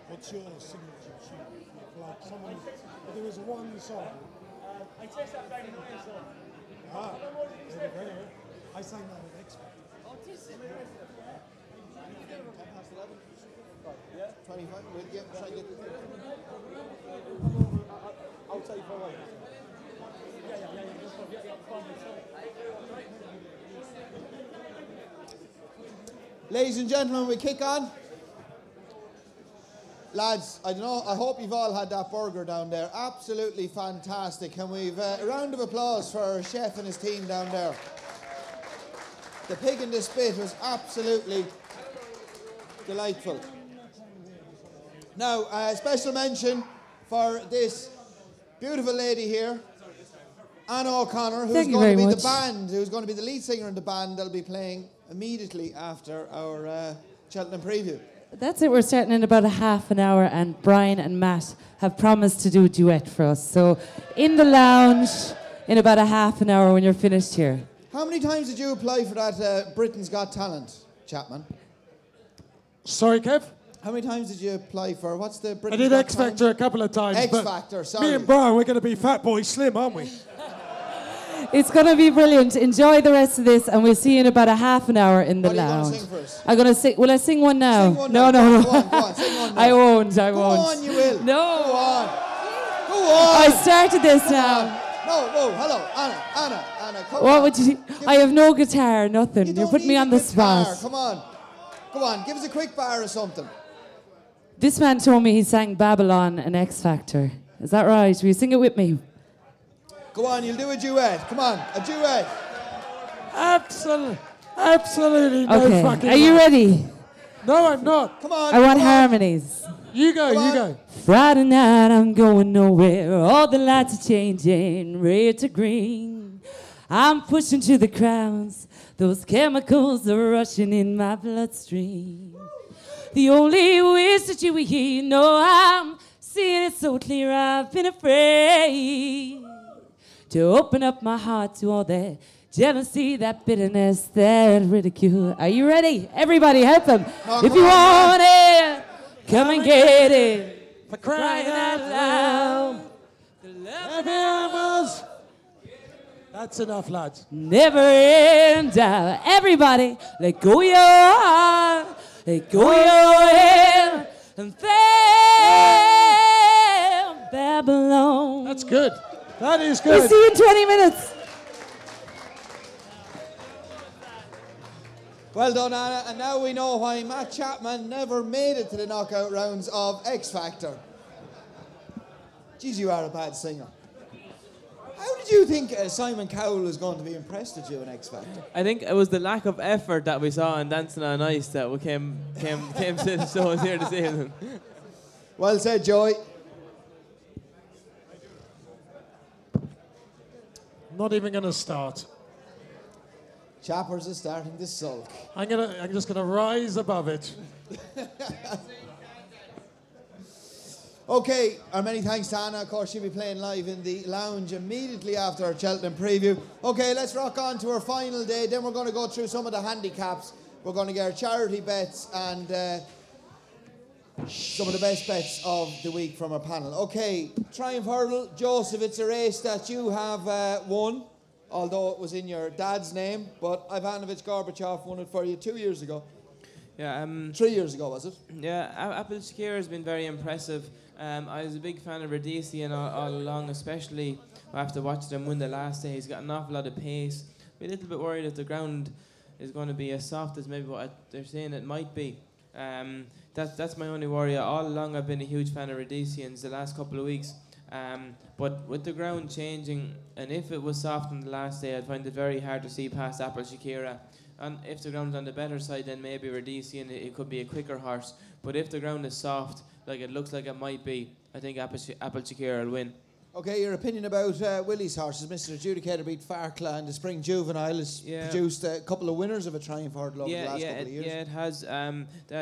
What's your signature tune? Like someone, if there was one song. I taste that Friday night song. Ah, there we go. I sang that at X Factor. Oh, this is Yeah, 25. We'll try to get the outside for a while. Ladies and gentlemen, we kick on. Lads, I don't know, I hope you've all had that burger down there. Absolutely fantastic. And we've a round of applause for our chef and his team down there. The pig in the spit was absolutely delightful. Now, a special mention for this beautiful lady here, Anna O'Connor, who's going to be who's going to be the lead singer in the band that'll be playing immediately after our Cheltenham preview. That's it, we're starting in about a half an hour, and Brian and Matt have promised to do a duet for us. So, in the lounge, in about a half an hour when you're finished here. How many times did you apply for that Britain's Got Talent, Chapman? Sorry, Kev? How many times did you apply for, what's the Britain's I did Got X Factor Talent? a couple of times. X Factor, sorry. Me and Brian, we're going to be Fat Boy Slim, aren't we? It's going to be brilliant. Enjoy the rest of this, and we'll see you in about a half an hour in the lounge. What are you going to sing for us? I'm going to sing. Will I sing one now? Sing one now. No. Go on, sing one now. I won't. Go on, you will. No. Go on. Go on. I started this now. No, whoa, hello, Anna, come What on. would you? I have no guitar, nothing. You put me on the spot. Come on. Go on, give us a quick bar or something. This man told me he sang Babylon and X Factor. Is that right? Will you sing it with me? Go on, you'll do a duet. Come on, a duet. Absolutely no Okay. fucking Are you way. ready? No, I'm not. Come on. I want come on. harmonies. You go. Friday night, I'm going nowhere. All the lights are changing, red to green. I'm pushing to the crowds. Those chemicals are rushing in my bloodstream. The only wish that you were here, you know I'm seeing it so clear. I've been afraid to open up my heart to all that jealousy, that bitterness, that ridicule. Are you ready? Everybody help him. If you want it, come and get it. For crying out loud. loud. That's enough, lads. Never end out. Everybody, let go your heart. Let go your head. And fail Babylon. That's good. That is good. We'll see you in 20 minutes. Well done, Anna. And now we know why Matt Chapman never made it to the knockout rounds of X Factor. Jeez, you are a bad singer. How did you think Simon Cowell was going to be impressed with you in X Factor? I think it was the lack of effort that we saw in Dancing on Ice that we came to the shows here this evening. Well said, Joey. Not even going to start. Chappers is starting to sulk. I'm just gonna rise above it. Okay, our many thanks to Anna. Of course, she'll be playing live in the lounge immediately after our Cheltenham preview. Okay, let's rock on to our final day. Then we're going to go through some of the handicaps. We're going to get our charity bets and some of the best bets of the week from our panel. Okay, Triumph Hurdle. Joseph, it's a race that you have won, although it was in your dad's name. But Ivanovich Gorbachev won it for you 2 years ago. Yeah, 3 years ago, was it? Yeah, Apple Shakir has been very impressive. I was a big fan of Radisian all along, especially after watching him win the last day. He's got an awful lot of pace. Be a little bit worried if the ground is going to be as soft as maybe what they're saying it might be. That's my only worry. All along I've been a huge fan of Radisians the last couple of weeks. But with the ground changing, and if it was soft on the last day, I'd find it very hard to see past Apple Shakira. And if the ground's on the better side, then maybe Radisian, it could be a quicker horse. But if the ground is soft, like it looks like it might be, I think Apple Shakira will win. Okay, your opinion about Willie's horses. Mr. Adjudicator beat Farkla, and the Spring Juvenile has produced a couple of winners of a Triumph Hurdle over the last couple of years. Yeah, it has.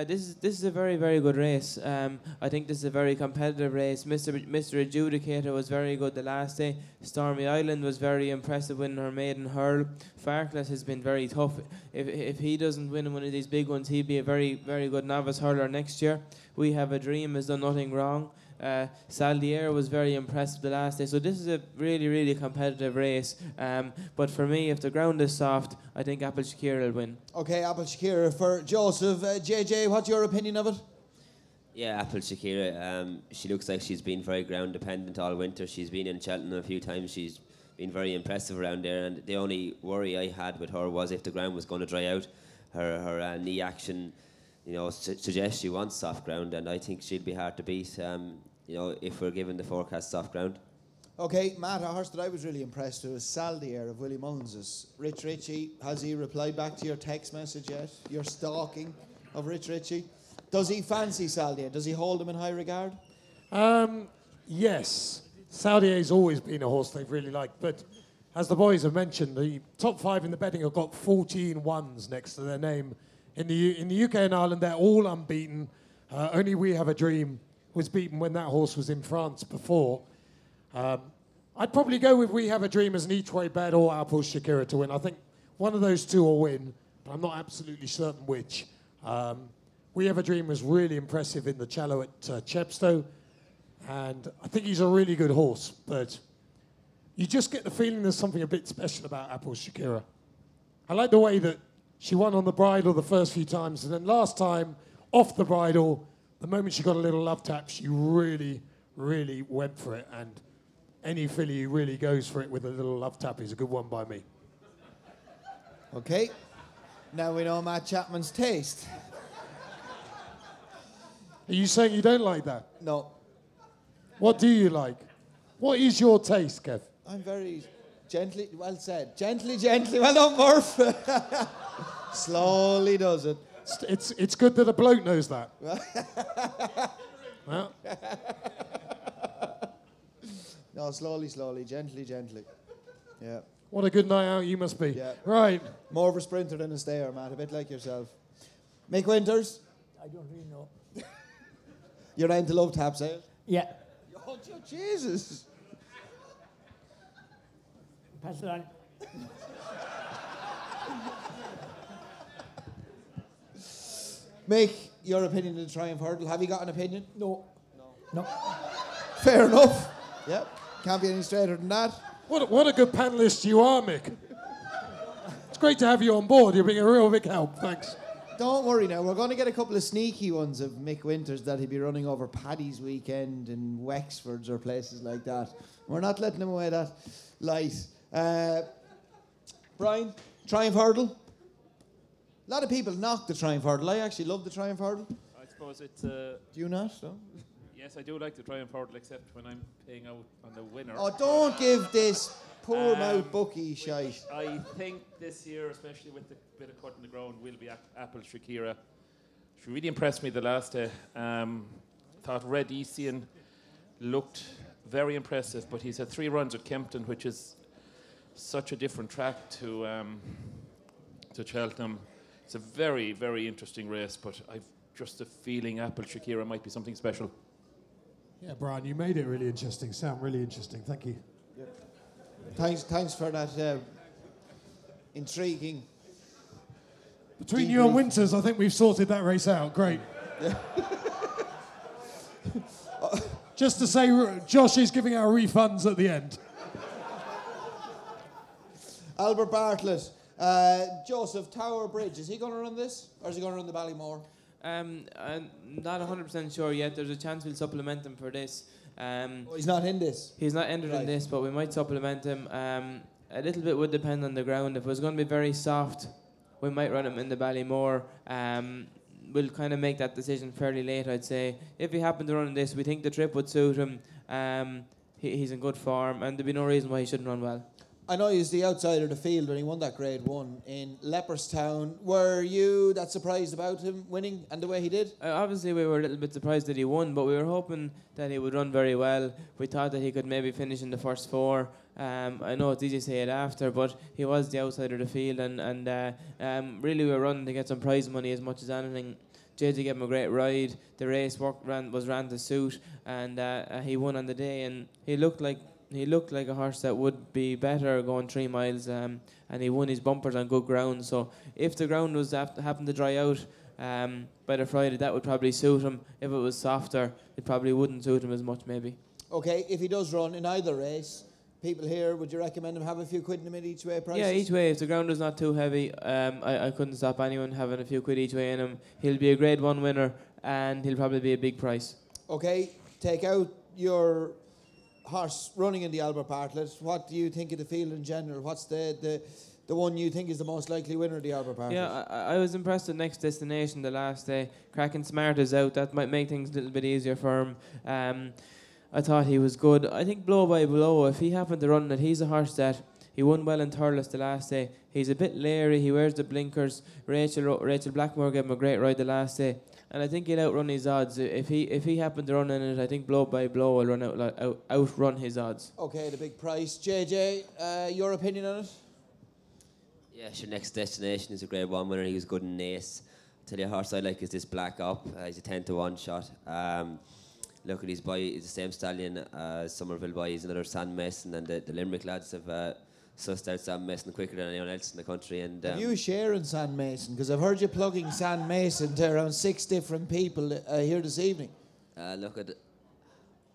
This is a very, very good race. I think this is a very competitive race. Mr. Adjudicator was very good the last day. Stormy Island was very impressive winning her maiden hurl. Farkla has been very tough. If he doesn't win one of these big ones, he'd be a very, very good novice hurler next year. We Have a Dream has done nothing wrong. Saldier was very impressive the last day, so this is a really, really competitive race. But for me, if the ground is soft, I think Apple Shakira will win. Okay, Apple Shakira for Joseph. JJ, what's your opinion of it? Yeah, Apple Shakira. She looks like she's been very ground dependent all winter. She's been in Cheltenham a few times. She's been very impressive around there. And the only worry I had with her was if the ground was going to dry out. Her knee action, suggests she wants soft ground, and I think she'll be hard to beat. If we're given the forecast soft ground. Okay, Matt, a horse that I was really impressed with was Saldier of Willie Mullins'. Rich Ritchie, has he replied back to your text message yet? Your stalking of Rich Ritchie? Does he fancy Saldier? Does he hold him in high regard? Yes. Saudier's always been a horse they've really liked, but as the boys have mentioned, the top 5 in the betting have got 14 ones next to their name. In the UK and Ireland, they're all unbeaten. Only We Have a Dream was beaten when that horse was in France before. I'd probably go with We Have a Dream as an each-way bet or Apple Shakira to win. I think one of those two will win, but I'm not absolutely certain which. We Have a Dream was really impressive in the Cello at Chepstow, and I think he's a really good horse, but you just get the feeling there's something a bit special about Apple Shakira. I like the way that she won on the bridle the first few times, and then last time, off the bridle, the moment she got a little love tap, she really, really went for it. And any filly who really goes for it with a little love tap is a good one by me. Okay. Now we know Matt Chapman's taste. Are you saying you don't like that? No. What do you like? What is your taste, Kev? I'm very gently, well said. Gently, well done, Murph. Slowly does it. It's good that a bloke knows that. Well. No, slowly, gently. Yeah. What a good night out you must be. Yeah. Right. More of a sprinter than a stayer, Matt, a bit like yourself. Mick Winters? I don't really know. You're into love taps, eh? Yeah. Oh, Jesus. Pass it on. Mick, your opinion of the Triumph Hurdle. Have you got an opinion? No. Fair enough. Yep. Can't be any straighter than that. What a good panellist you are, Mick. It's great to have you on board. You're being a real big help. Thanks. Don't worry now. We're going to get a couple of sneaky ones of Mick Winters that he'll be running over Paddy's weekend in Wexfords or places like that. We're not letting him away that light. Brian, Triumph Hurdle. A lot of people knock the Triumph Hurdle. I actually love the Triumph Hurdle. I suppose it's... Do you not? No? Yes, I do like the Triumph Hurdle, except when I'm paying out on the winner. Oh, don't give this poor mouth bookie shite. I think this year, especially with the bit of cut in the ground, will be Apple Shakira. She really impressed me the last day. Thought Red Easian looked very impressive, but he's had 3 runs at Kempton, which is such a different track to Cheltenham. It's a very, very interesting race, but I've just a feeling Apple Shakira might be something special. Yeah, Brian, you made it really interesting. Sound really interesting. Thank you. Yep. Thanks for that intriguing. Between you and Winters, I think we've sorted that race out. Great. Yeah. Just to say, Josh is giving our refunds at the end. Albert Bartlett. Joseph, Tower Bridge, is he going to run this? Or is he going to run the Ballymore? I'm not 100% sure yet. There's a chance we'll supplement him for this. He's not in this? He's not entered in this, but we might supplement him. A little bit would depend on the ground. If it was going to be very soft, we might run him in the Ballymore. We'll kind of make that decision fairly late, I'd say. If he happened to run in this, we think the trip would suit him. He's in good form, and there'd be no reason why he shouldn't run well. I know he's the outside of the field when he won that Grade 1 in Leopardstown. Were you that surprised about him winning and the way he did? Obviously, we were a little bit surprised that he won, but we were hoping that he would run very well. We thought that he could maybe finish in the first 4. I know it's easy to say it after, but he was the outside of the field, and really we were running to get some prize money as much as anything. JJ gave him a great ride. The race was ran to suit, and he won on the day, and he looked like a horse that would be better going 3 miles, and he won his bumpers on good ground. So if the ground was happened to dry out by the Friday, that would probably suit him. If it was softer, it probably wouldn't suit him as much, maybe. Okay, if he does run in either race, people here, would you recommend him have a few quid in him at each way prices? Yeah, each way. If the ground is not too heavy, I couldn't stop anyone having a few quid each way in him. He'll be a Grade 1 winner, and he'll probably be a big price. Okay, take out your horse running in the Albert Bartlett. What do you think of the field in general? What's the one you think is the most likely winner of the Albert Bartlett? Yeah, I was impressed with Next Destination the last day. Cracking Smart is out. That might make things a little bit easier for him. I thought he was good. I think Blow by Blow, if he happened to run it, he's a horse that he won well in Thurles the last day. He's a bit leery. He wears the blinkers. Rachel Blackmore gave him a great ride the last day, and I think he'll outrun his odds. If he happened to run in it, I think Blow by Blow will outrun his odds. Okay, the big price. JJ, your opinion on it? Yeah, sure. Next Destination is a Grade 1 winner. He was good in Nace. Tell you a horse I like is this Black Up. He's a 10-1 shot. Look at his boy. He's the same stallion as Somerville boy. He's another Sam Mason, and the Limerick lads have sussed out Sam Mason quicker than anyone else in the country. And have you a share in Sam Mason? Because I've heard you plugging Sam Mason to around 6 different people here this evening. Look at.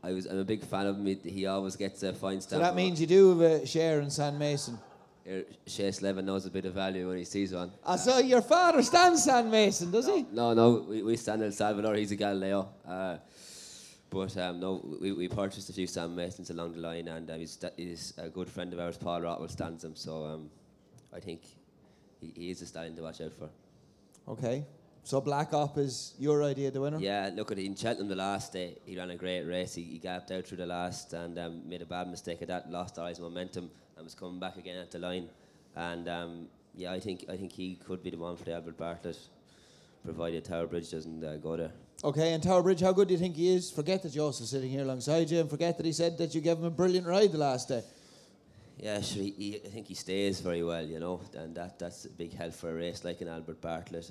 I'm a big fan of him. He always gets a fine stamp. So that means you do have a share in Sam Mason. Shea Slevin knows a bit of value when he sees one. So your father stands Sam Mason, does he? No, we stand El Salvador. He's a Galileo. But we purchased a few Sam Masons along the line, and he's a good friend of ours, Paul Rotwell, stands him. So I think he is a stallion to watch out for. Okay. So Black Op is your idea of the winner? Yeah, look at it. In Cheltenham the last day, he ran a great race. He gapped out through the last and made a bad mistake at that, lost all his momentum, and was coming back again at the line. And I think he could be the one for the Albert Bartlett, provided Tower Bridge doesn't go there. Okay, and Tower Bridge, how good do you think he is? Forget that Joseph's sitting here alongside you, and forget that he said that you gave him a brilliant ride the last day. Yeah, sure. I think he stays very well, and that's a big help for a race like an Albert Bartlett.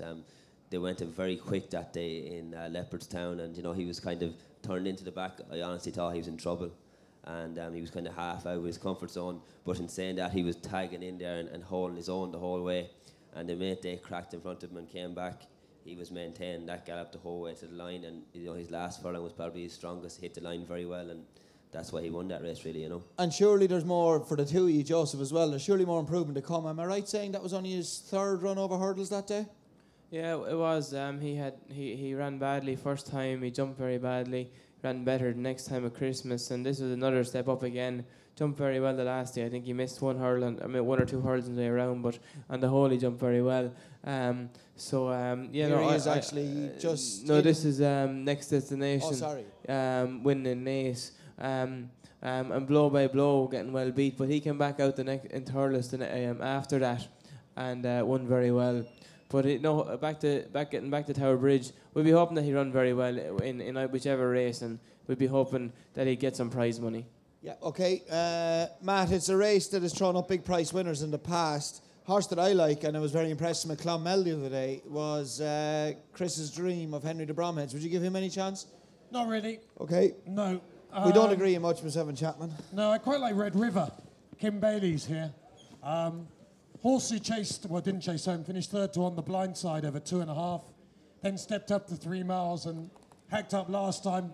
They went very quick that day in Leopardstown, and he was kind of turned into the back. I honestly thought he was in trouble, and he was kind of half out of his comfort zone. But in saying that, he was tagging in there and holding his own the whole way. And the minute they cracked in front of him and came back, he was maintaining that gallop the whole way to the line. And his last furlong was probably his strongest. Hit the line very well, and that's why he won that race, really. And surely there's more for the two of you, Joseph, as well. There's surely more improvement to come. Am I right saying that was only his 3rd run over hurdles that day? Yeah, it was. He ran badly first time. He jumped very badly. Ran better the next time at Christmas, and this was another step up again. Jumped very well the last day. I think he missed one or two hurdles on the way around, but on the whole he jumped very well. He is actually just. No, this is Next Destination. Oh, sorry. Winning Nace. And Blow by Blow getting well beat, but he came back out in Thurles after that, and won very well. But getting back to Tower Bridge, we'll be hoping that he run very well in whichever race, and we'll be hoping that he get some prize money. Yeah, okay. Matt, it's a race that has thrown up big price winners in the past. Horse that I like, and I was very impressed with Clonmel the other day, was Chris's Dream of Henry de Bromheads. Would you give him any chance? Not really. Okay. No. We don't agree much, myself and Chapman. No, I quite like Red River. Kim Bailey's here. Horse who didn't chase home, finished 3rd to On the Blind Side over 2.5, then stepped up to 3 miles and hacked up last time.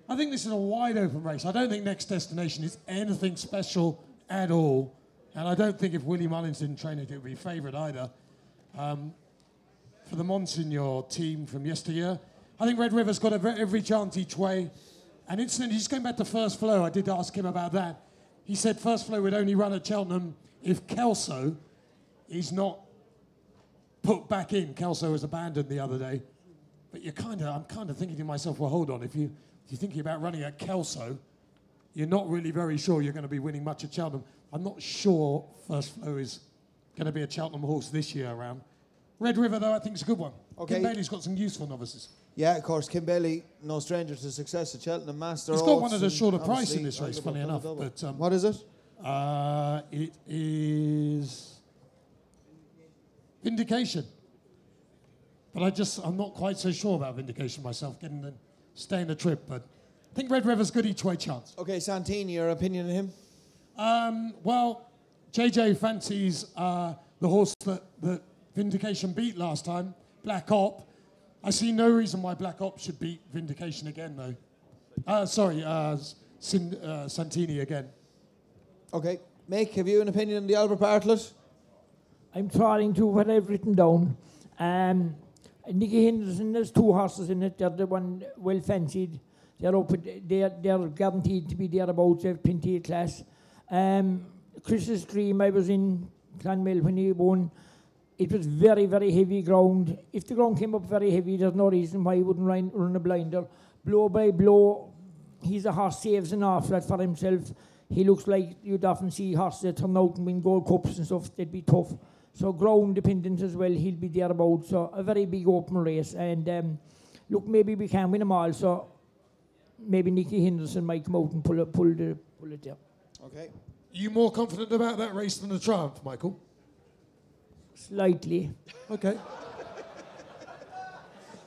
I think this is a wide open race. I don't think Next Destination is anything special at all. And I don't think if Willie Mullins didn't train it would be favourite either. For the Monsignor team from yesteryear, I think Red River's got every chance each way. And incidentally, just going back to First Flow, I did ask him about that. He said First Flow would only run at Cheltenham if Kelso is not put back in. Kelso was abandoned the other day. But I'm kind of thinking to myself, well, hold on, if you're thinking about running at Kelso, you're not really very sure you're going to be winning much at Cheltenham. I'm not sure First Flow is going to be a Cheltenham horse this year around. Red River, though, I think is a good one. Okay. Kim Bailey's got some useful novices. Yeah, of course, Kim Bailey, no stranger to success at Cheltenham, Master He's got Oaths one of the and shorter price obviously in this race, funny enough. But what is it? it is Vindication. But I'm not quite so sure about Vindication myself, staying the trip. But I think Red River's good each way chance. Okay, Santini, your opinion on him? Well, JJ fancies the horse that Vindication beat last time, Black Op. I see no reason why Black Op should beat Vindication again, though. Santini again. Okay. Mick, have you an opinion on the Albert Bartlett? I'm trying to what I've written down. Nicky Henderson, there's 2 horses in it. They're the one well fancied. They're guaranteed to be thereabouts. They've plenty of class. Chris's Dream, I was in Clonmel when he won. It was very, very heavy ground. If the ground came up very heavy, there's no reason why he wouldn't run a blinder. Blow by blow, he's a horse, saves an awful lot for himself. He looks like you'd often see horses that turn out and win Gold Cups and stuff. They'd be tough. So ground dependent as well, he'll be thereabouts. So a very big open race. And look, maybe we can win them all. So maybe Nicky Henderson might come out and pull it there. Okay. You more confident about that race than the Triumph, Michael? Slightly. Okay.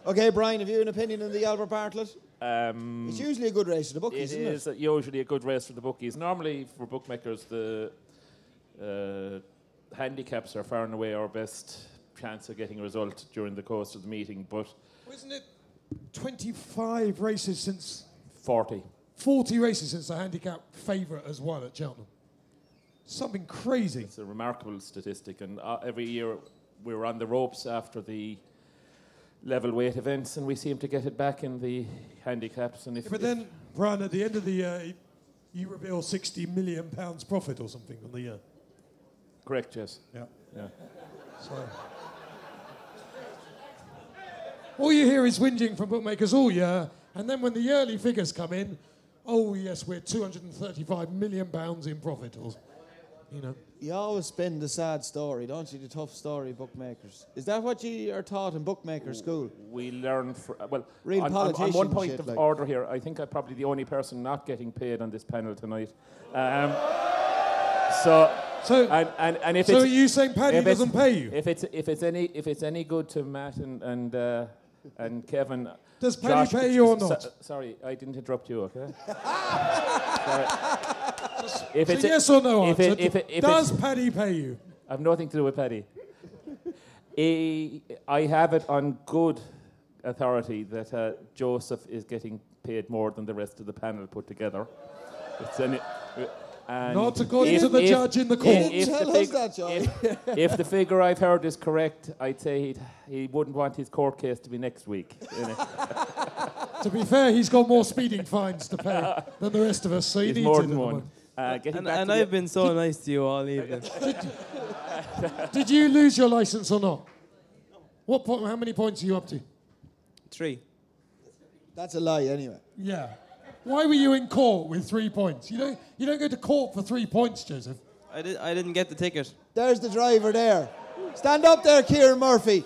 Okay, Brian, have you an opinion on the Albert Bartlett? It's usually a good race for the bookies, isn't it? It is usually a good race for the bookies. Normally, for bookmakers, the handicaps are far and away our best chance of getting a result during the course of the meeting, but... Isn't it 25 races since... 40. 40 races since the handicap favourite has won at Cheltenham. Something crazy. It's a remarkable statistic, and every year we're on the ropes after the level weight events, and we seem to get it back in the handicaps. And but then, Brian, at the end of the year, you reveal £60 million profit or something on the year. Correct, yes. Yeah. So, all you hear is whinging from bookmakers all year, and then when the yearly figures come in, oh yes, we're £235 million in profit. Or, You always spin the sad story, don't you? The tough story, bookmakers. Is that what you are taught in bookmaker school? We learn, Real on politician one point shit, of like. order here, I think I'm probably the only person not getting paid on this panel tonight. And if so are you saying Paddy doesn't pay you? If it's any good to Matt and Kevin. Does Paddy pay you or not? Sorry, I didn't interrupt you. Okay. Sorry. If it's yes or no answer. Does Paddy pay you? I've nothing to do with Paddy. I have it on good authority that Joseph is getting paid more than the rest of the panel put together. Not according to the judge in the court. If the figure I've heard is correct, I'd say he wouldn't want his court case to be next week. To be fair, he's got more speeding fines to pay than the rest of us, so he needs more it than one. And I've been so nice to you all evening. Did you lose your license or not? How many points are you up to? 3. That's a lie, anyway. Yeah. Why were you in court with 3 points? You don't go to court for 3 points, Joseph. I didn't get the ticket. There's the driver there. Stand up there, Kieran Murphy.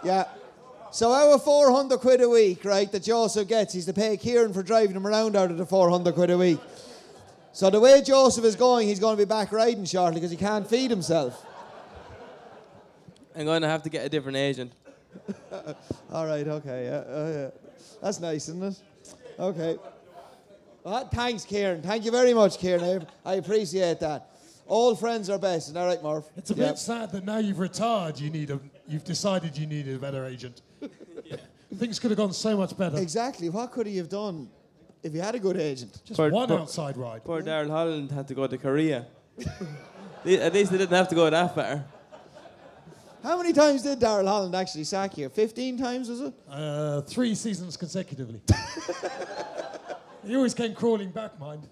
Yeah. So our 400 quid a week, right, that Joseph gets, he's to pay Kieran for driving him around out of the 400 quid a week. So the way Joseph is going, he's going to be back riding shortly because he can't feed himself. I'm going to have to get a different agent. All right, okay. Yeah. That's nice, isn't it? Okay. Well, thanks, Kieran. Thank you very much, Kieran. I appreciate that. All friends are best. Isn't that right, Murph? It's a bit sad that now you've retired, you've decided you needed a better agent. Things could have gone so much better. Exactly. What could he have done if he had a good agent? Just one outside ride. Poor Darrell Holland had to go to Korea. At least they didn't have to go that far. How many times did Darrell Holland actually sack you? 15 times, was it? 3 seasons consecutively. He always came crawling back, mind.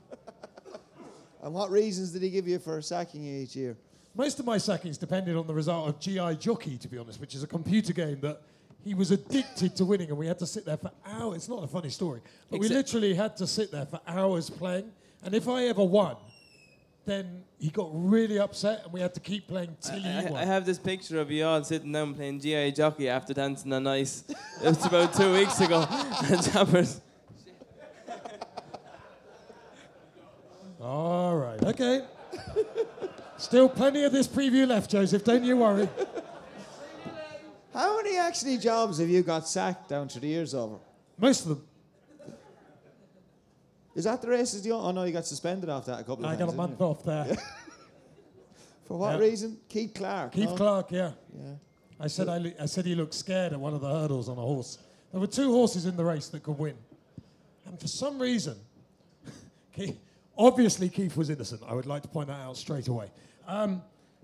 And what reasons did he give you for sacking you each year? Most of my sackings depended on the result of G.I. Jockey, to be honest, which is a computer game that he was addicted to winning, and we had to sit there for hours. It's not a funny story, but we literally had to sit there for hours playing, And if I ever won, then he got really upset and we had to keep playing till he won. I have this picture of you all sitting down playing GI Jockey after dancing on ice. It was about 2 weeks ago. And Chappers. All right, okay. Still plenty of this preview left, Joseph, don't you worry. How many actually jobs have you got sacked down through the years over? Most of them. Is that the races? Oh no, you got suspended off that a couple of I times. got a month off there. For what reason? Keith Clark. Keith no? Clark, yeah. Yeah. I said he looked scared at one of the hurdles on a horse. There were 2 horses in the race that could win. And for some reason, obviously Keith was innocent. I would like to point that out straight away.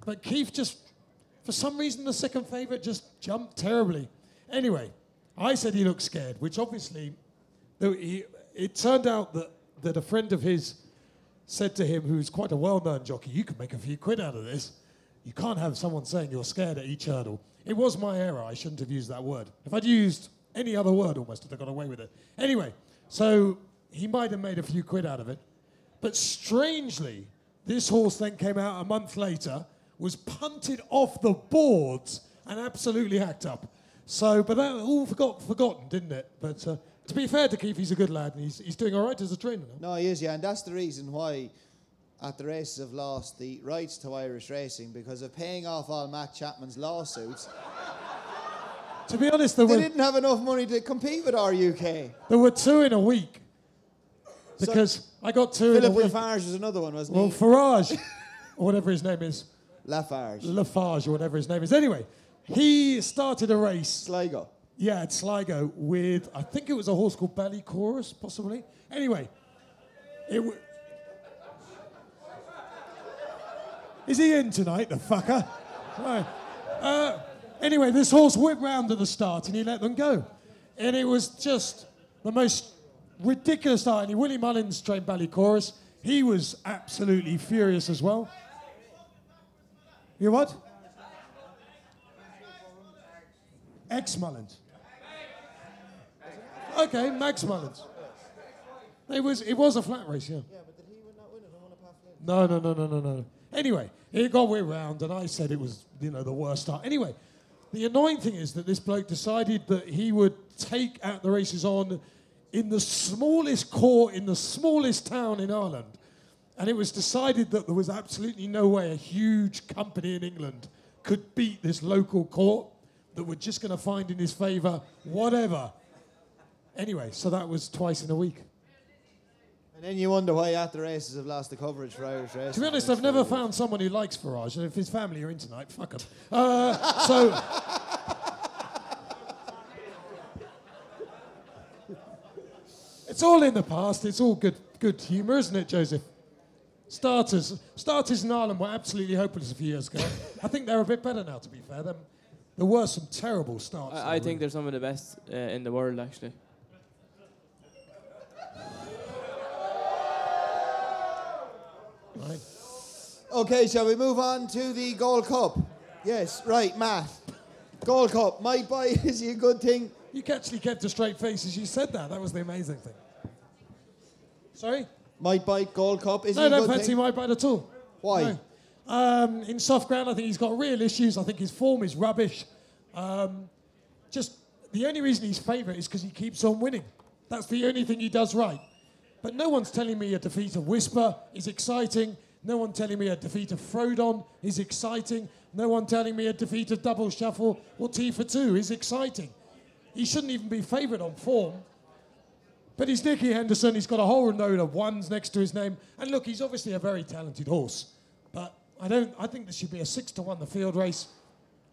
But Keith just, for some reason, the second favourite just jumped terribly. Anyway, I said he looked scared, which obviously, it turned out that a friend of his said to him, who's quite a well-known jockey, you could make a few quid out of this. You can't have someone saying you're scared at each hurdle. It was my error. I shouldn't have used that word. If I'd used any other word almost, I'd have got away with it. Anyway, so he might have made a few quid out of it. But strangely, this horse then came out a month later, was punted off the boards and absolutely hacked up. So, but that all forgotten, didn't it? But to be fair to Keith, he's a good lad and he's doing all right as a trainer now. No, he is, yeah, and that's the reason why at the races have lost the rights to Irish racing because of paying off all Matt Chapman's lawsuits. To be honest, They didn't have enough money to compete with RUK. There were 2 in a week. Because I got 2 in a Philip week. Lafarge was another one, wasn't Well, he? Farage, or whatever his name is. Lafarge. Lafarge, or whatever his name is. Anyway, he started a race. Sligo. Yeah, at Sligo with, I think it was a horse called Ballychorus, possibly. Anyway, is he in tonight, the fucker? Right. Anyway, this horse whipped round at the start and he let them go. And it was just the most ridiculous start. And Willie Mullins trained Ballychorus. He was absolutely furious as well. You what? Ex-Mullins. Okay, Max Mullins. It was a flat race, yeah. Yeah, but did he not win it and won a path No. Anyway, it got way round, and I said it was, the worst start. Anyway, the annoying thing is that this bloke decided that he would take out the races on in the smallest court in the smallest town in Ireland. And it was decided that there was absolutely no way a huge company in England could beat this local court, that we're just going to find in his favour whatever. Anyway, so that was twice in a week. And then you wonder why at the races have lost the coverage for Irish racing. To be honest, I've never found someone who likes Farage, and if his family are in tonight, fuck them. So... It's all in the past. It's all good humour, isn't it, Joseph? Starters in Ireland were absolutely hopeless a few years ago. I think they're a bit better now, to be fair. There were some terrible starts. I think they're some of the best in the world, actually. Right. Okay, shall we move on to the Gold Cup? Yes, right, Matt. Gold Cup, might buy, is he a good thing? You actually kept a straight face as you said that. That was the amazing thing. Sorry? Might bite Gold Cup, is he No, a don't good fancy thing? my bite at all. Why? No. In soft ground, I think he's got real issues. I think his form is rubbish. Just the only reason he's favourite is because he keeps on winning. That's the only thing he does right. But no one's telling me a defeat of Whisper is exciting. No one telling me a defeat of Frodon is exciting. No one telling me a defeat of Double Shuffle or T for 2 is exciting. He shouldn't even be favourite on form. But he's Nicky Henderson. He's got a whole load of ones next to his name. And look, he's obviously a very talented horse. But I think this should be a 6-1 the field race.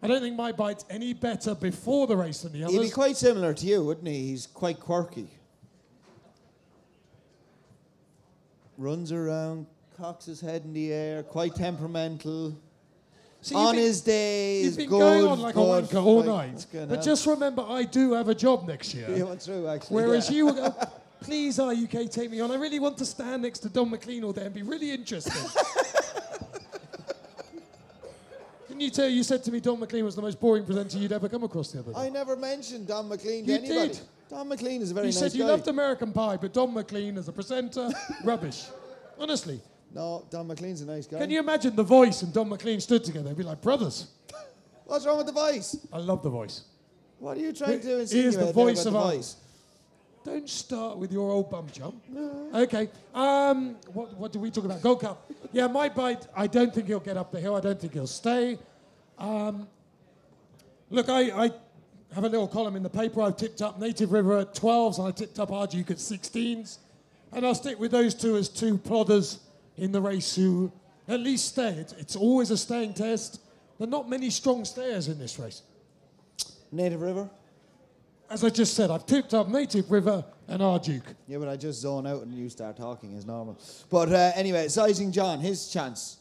I don't think my bite's any better before the race than the others. He'd be quite similar to you, wouldn't he? He's quite quirky. Runs around, cocks his head in the air, quite temperamental. See, On his days, You've been good, going on like a good, wanker all like, night. what's going But on? just remember, I do have a job next year. You went through, actually. Whereas yeah. you will go, please, RUK, take me on. I really want to stand next to Don McLean all day and be really interesting. Didn't you tell you said to me Don McLean was the most boring presenter you'd ever come across the other day? I never mentioned Don McLean to You anybody. did. Don McLean is a very You nice said you guy. loved American Pie, but Don McLean as a presenter, rubbish. Honestly. No, Don McLean's a nice guy. Can you imagine The Voice and Don McLean stood together? They'd be like brothers. What's wrong with The Voice? I love The Voice. What are you trying to insinuate He is the voice there of about The art. Voice? Don't start with your old bum chum. Okay. What do we talk about? Gold Cup. Yeah, my bite, I don't think he'll get up the hill. I don't think he'll stay. Look, I have a little column in the paper. I've tipped up Native River at 12s and I tipped up Arduke at 16s. And I'll stick with those two as two plodders in the race who at least stay. It's always a staying test. There are not many strong stayers in this race. Native River? As I just said, I've tipped up Native River and Arduke. Yeah, but I just zone out and you start talking as normal. But anyway, Sizing John, his chance.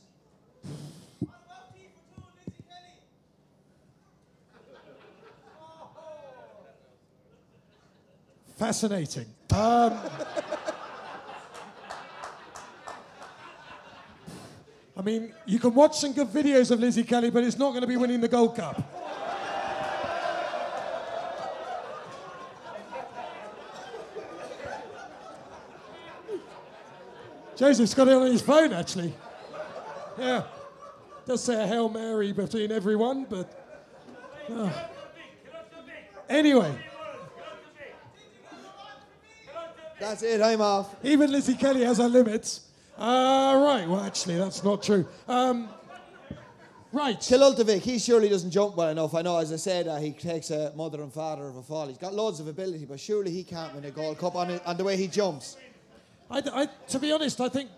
Fascinating. I mean, you can watch some good videos of Lizzie Kelly, but it's not going to be winning the Gold Cup. Joseph's got it on his phone, actually. Yeah. Does say a Hail Mary between everyone, but... Anyway. That's it, I'm off. Even Lizzie Kelly has her limits. Right, well, actually, that's not true. Right. Kilultovic, he surely doesn't jump well enough. I know, as I said, he takes a mother and father of a fall. He's got loads of ability, but surely he can't win a Gold Cup on the way he jumps. To be honest, I think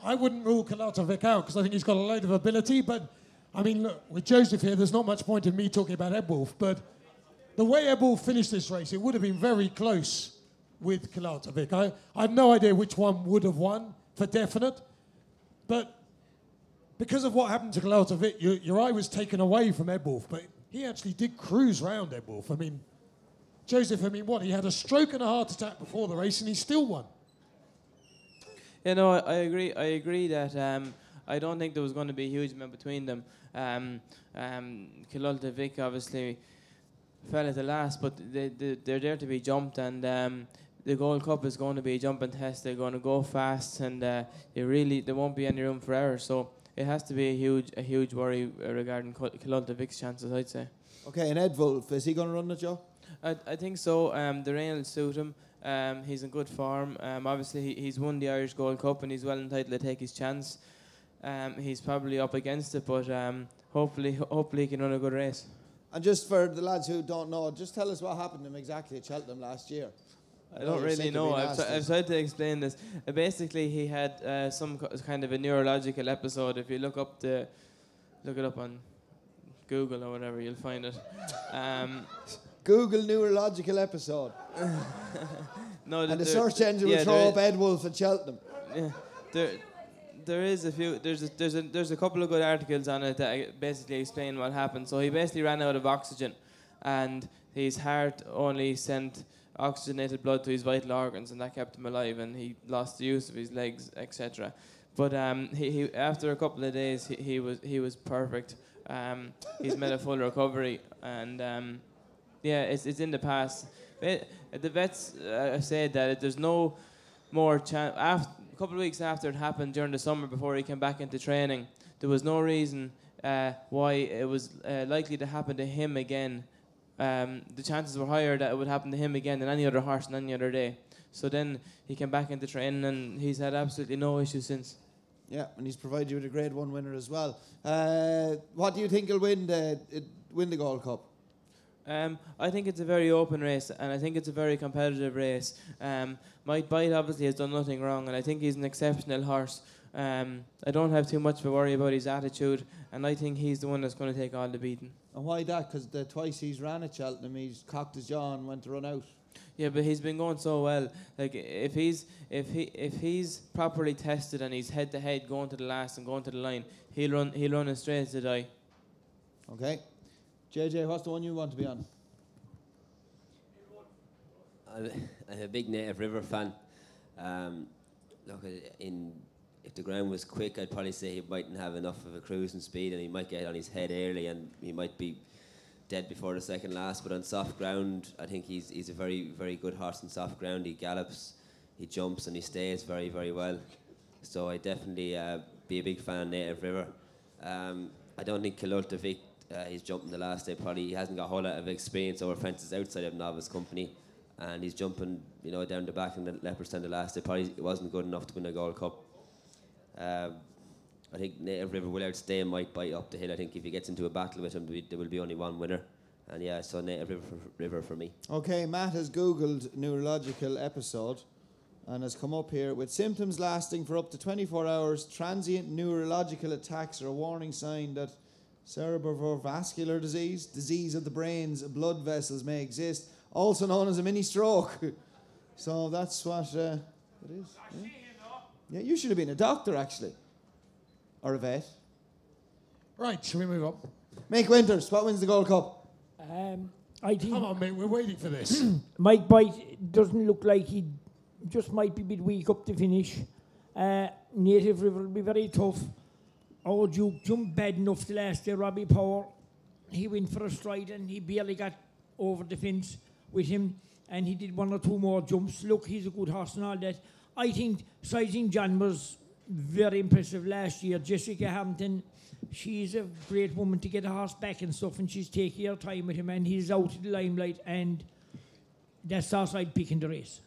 I wouldn't rule Kilultovic out because I think he's got a load of ability. But, I mean, look, with Joseph here, there's not much point in me talking about Ebwolf. But the way Ebwolf finished this race, it would have been very close with Kilultovic. I have no idea which one would have won for definite. But because of what happened to Kilultovic, your eye was taken away from Ebwolf. But he actually did cruise round Ebwolf. I mean, Joseph, he had a stroke and a heart attack before the race and he still won. Yeah, no, I agree. I agree that I don't think there was going to be a huge amount between them. Kilultovic obviously fell at the last, but they're there to be jumped, and the Gold Cup is going to be a jumping test. They're going to go fast, and there won't be any room for error. So it has to be a huge worry regarding Kilultovic's chances, I'd say. Okay, and Ed Wolf, is he going to run it, Joe? I think so. The rain will suit him. He's in good form. Obviously, he's won the Irish Gold Cup and he's well entitled to take his chance. He's probably up against it, but hopefully he can run a good race. And just for the lads who don't know, just tell us what happened to him exactly at Cheltenham last year. I don't really know. I've tried to explain this. Basically, he had some kind of a neurological episode. If you look it up on Google or whatever, you'll find it. Google neurological episode. No, and the search engine will throw up Ed Wolf at Cheltenham. Yeah, there is a few. There's a couple of good articles on it that basically explain what happened. So he basically ran out of oxygen, and his heart only sent oxygenated blood to his vital organs, and that kept him alive. And he lost the use of his legs, etc. But he after a couple of days he was perfect. He's made a full recovery, and yeah, it's in the past. The vets said that there's no more chance. A couple of weeks after it happened during the summer, before he came back into training, there was no reason why it was likely to happen to him again. The chances were higher that it would happen to him again than any other horse on any other day. So then he came back into training and he's had absolutely no issues since. Yeah, and he's provided you with a Grade 1 winner as well. What do you think will win the Gold Cup? I think it's a very open race, and I think it's a very competitive race. Mike Bite obviously has done nothing wrong, and I think he's an exceptional horse. I don't have too much to worry about his attitude, and I think he's the one that's going to take all the beating. And why that? Because the twice he's ran at Cheltenham, he's cocked his jaw and went to run out. Yeah, but he's been going so well. Like if he's properly tested and he's head to head going to the last and going to the line, he'll run as straight as a die. Okay. JJ, what's the one you want to be on? I'm a big Native River fan. Look, if the ground was quick, I'd probably say he mightn't have enough of a cruising speed, and he might get on his head early, and he might be dead before the second last. But on soft ground, I think he's a very, very good horse on soft ground. He gallops, he jumps, and he stays very, very well. So I definitely be a big fan of Native River. I don't think Kilulta Vic, he's jumping the last day. Probably he hasn't got a whole lot of experience over fences outside of novice company, and he's jumping, down the back in the leopard stand the last day. Probably it wasn't good enough to win a Gold Cup. I think Native River will outstay and might bite up the hill. I think if he gets into a battle with him, there will be only one winner. And yeah, so Native River for me. Okay, Matt has Googled neurological episode and has come up here. With symptoms lasting for up to 24 hours, transient neurological attacks are a warning sign that cerebrovascular disease of the brain's blood vessels may exist, also known as a mini stroke. So that's what it is. Yeah, you should have been a doctor, actually. Or a vet. Right, shall we move on? Mick Winters, what wins the Gold Cup? I think Come on, mate, we're waiting for this. Mike Bite doesn't look like he just might be a bit weak up to finish. Native River will be very tough. Our Duke jumped bad enough the last day. Robbie Power, he went for a stride and he barely got over the fence with him, and he did one or two more jumps. Look, he's a good horse and all that. I think Sizing John was very impressive last year. Jessica Hampton, she's a great woman to get a horse back and stuff, and she's taking her time with him, and he's out of the limelight, and that's the horse I'd pick in the race.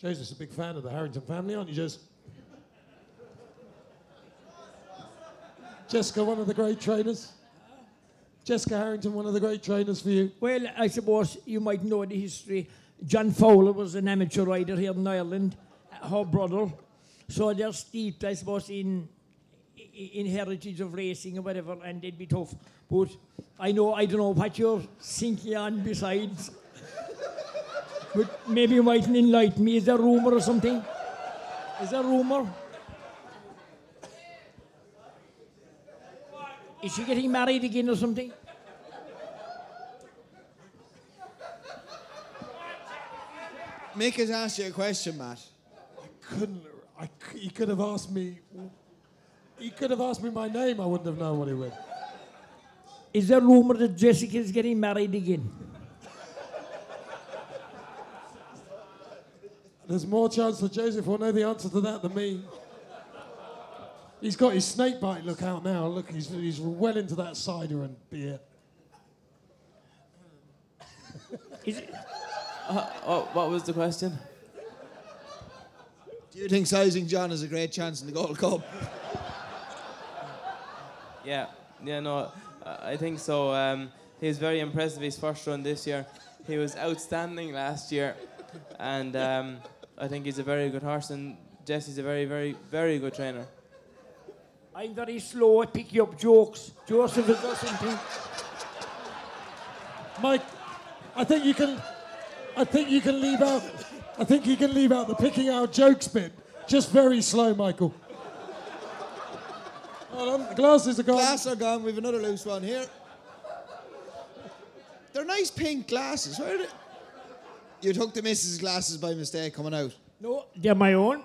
Joseph's a big fan of the Harrington family, aren't you, Joseph? Jessica, one of the great trainers. Jessica Harrington, one of the great trainers for you. Well, I suppose you might know the history. John Fowler was an amateur rider here in Ireland, her brother. So they're steeped, I suppose, in heritage of racing or whatever, and they'd be tough. But I don't know what you're thinking on besides. But maybe you might enlighten me. Is there a rumour or something? Is there a rumour? Is she getting married again or something? Mick has asked you a question, Matt. He could have asked me. He could have asked me my name. I wouldn't have known what he would. Is there a rumour that Jessica's getting married again? There's more chance that Joseph will know the answer to that than me. He's got his snake bite look out now. Look, he's well into that cider and beer. Is it? What was the question? Do you think Sizing John has a great chance in the Gold Cup? Yeah, no, I think so. He was very impressive his first run this year. He was outstanding last year, and I think he's a very good horse, and Jesse's a very, very, very good trainer. I'm very slow at picking up jokes. Joseph is something. Mike, I think you can leave out. I think you can leave out the picking out jokes bit. Just very slow, Michael. Hold on, the glasses are gone. Glasses are gone. We've another loose one here. They're nice pink glasses. Where are they? You took the missus' glasses by mistake coming out. No, they're my own.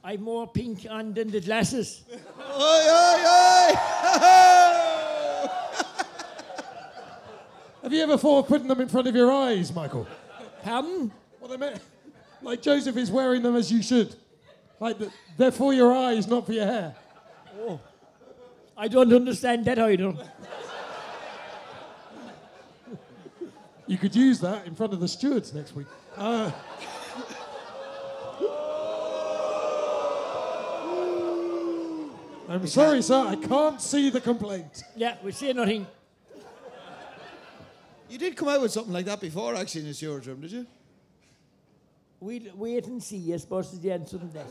I've more pink on than the glasses. Oi, oi, oi! Have you ever thought of putting them in front of your eyes, Michael? Pardon? What I meant, like Joseph is wearing them as you should. They're for your eyes, not for your hair. Oh, I don't understand that either. You could use that in front of the stewards next week. I'm sorry, sir, I can't see the complaint. Yeah, we say nothing. You did come out with something like that before, actually, in the steward's room, did you? We'll wait and see, I suppose, is the answer to that.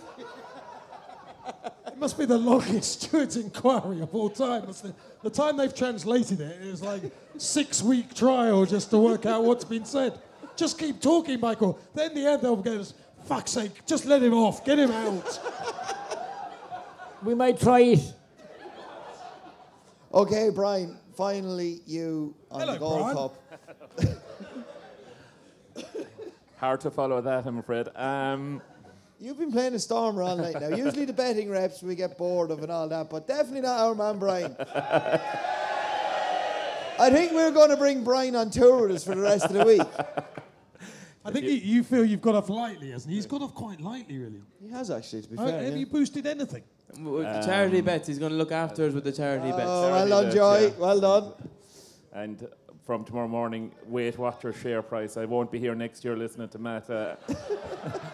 It must be the longest steward's inquiry of all time. The time they've translated it is like 6-week trial just to work out what's been said. Just keep talking, Michael. Then in the end they'll go, fuck's sake, just let him off, get him out. We might try it. Okay, Brian, finally you on Hello, the Gold Brian. Cup. Hard to follow that, I'm afraid. You've been playing a stormer all night now. Usually the betting reps we get bored of and all that, but definitely not our man Brian. I think we're going to bring Brian on tour with us for the rest of the week. I think you feel you've got off lightly, hasn't he? He's got off quite lightly, really. He has actually, to be fair. Have you boosted anything? With the charity bets, he's going to look after us with the charity bets. Oh, well done, Joy. Well done. And from tomorrow morning, Weight Watcher share price. I won't be here next year listening to Matt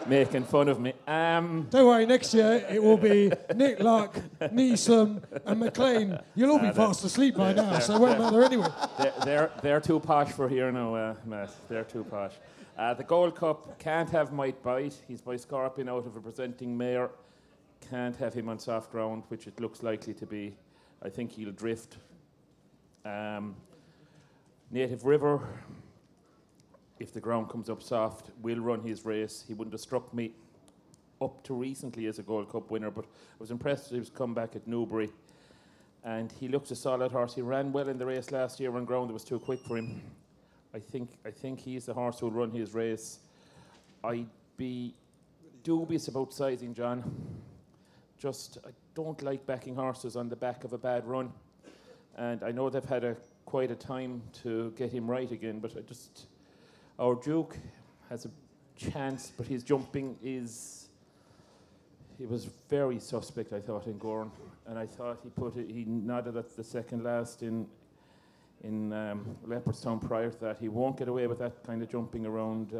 making fun of me. Don't worry, next year it will be Nick Luck, Neeson and McLean. You'll all be fast asleep by now, so it won't matter anyway. They're too posh for here now, Matt. They're too posh. The Gold Cup can't have Might Bite. He's by Scorpion out of a presenting mare. Can't have him on soft ground, which it looks likely to be. I think he'll drift. Native River, if the ground comes up soft, will run his race. He wouldn't have struck me up to recently as a Gold Cup winner, but I was impressed with his comeback at Newbury. And he looks a solid horse. He ran well in the race last year on ground that was too quick for him. I think he's the horse who'll run his race. I'd be dubious about sizing, John. I don't like backing horses on the back of a bad run. And I know they've had quite a time to get him right again, but our Duke has a chance, but his jumping he was very suspect, I thought, in Gorn, and I thought he nodded at the second last in Leopardstown prior to that. He won't get away with that kind of jumping around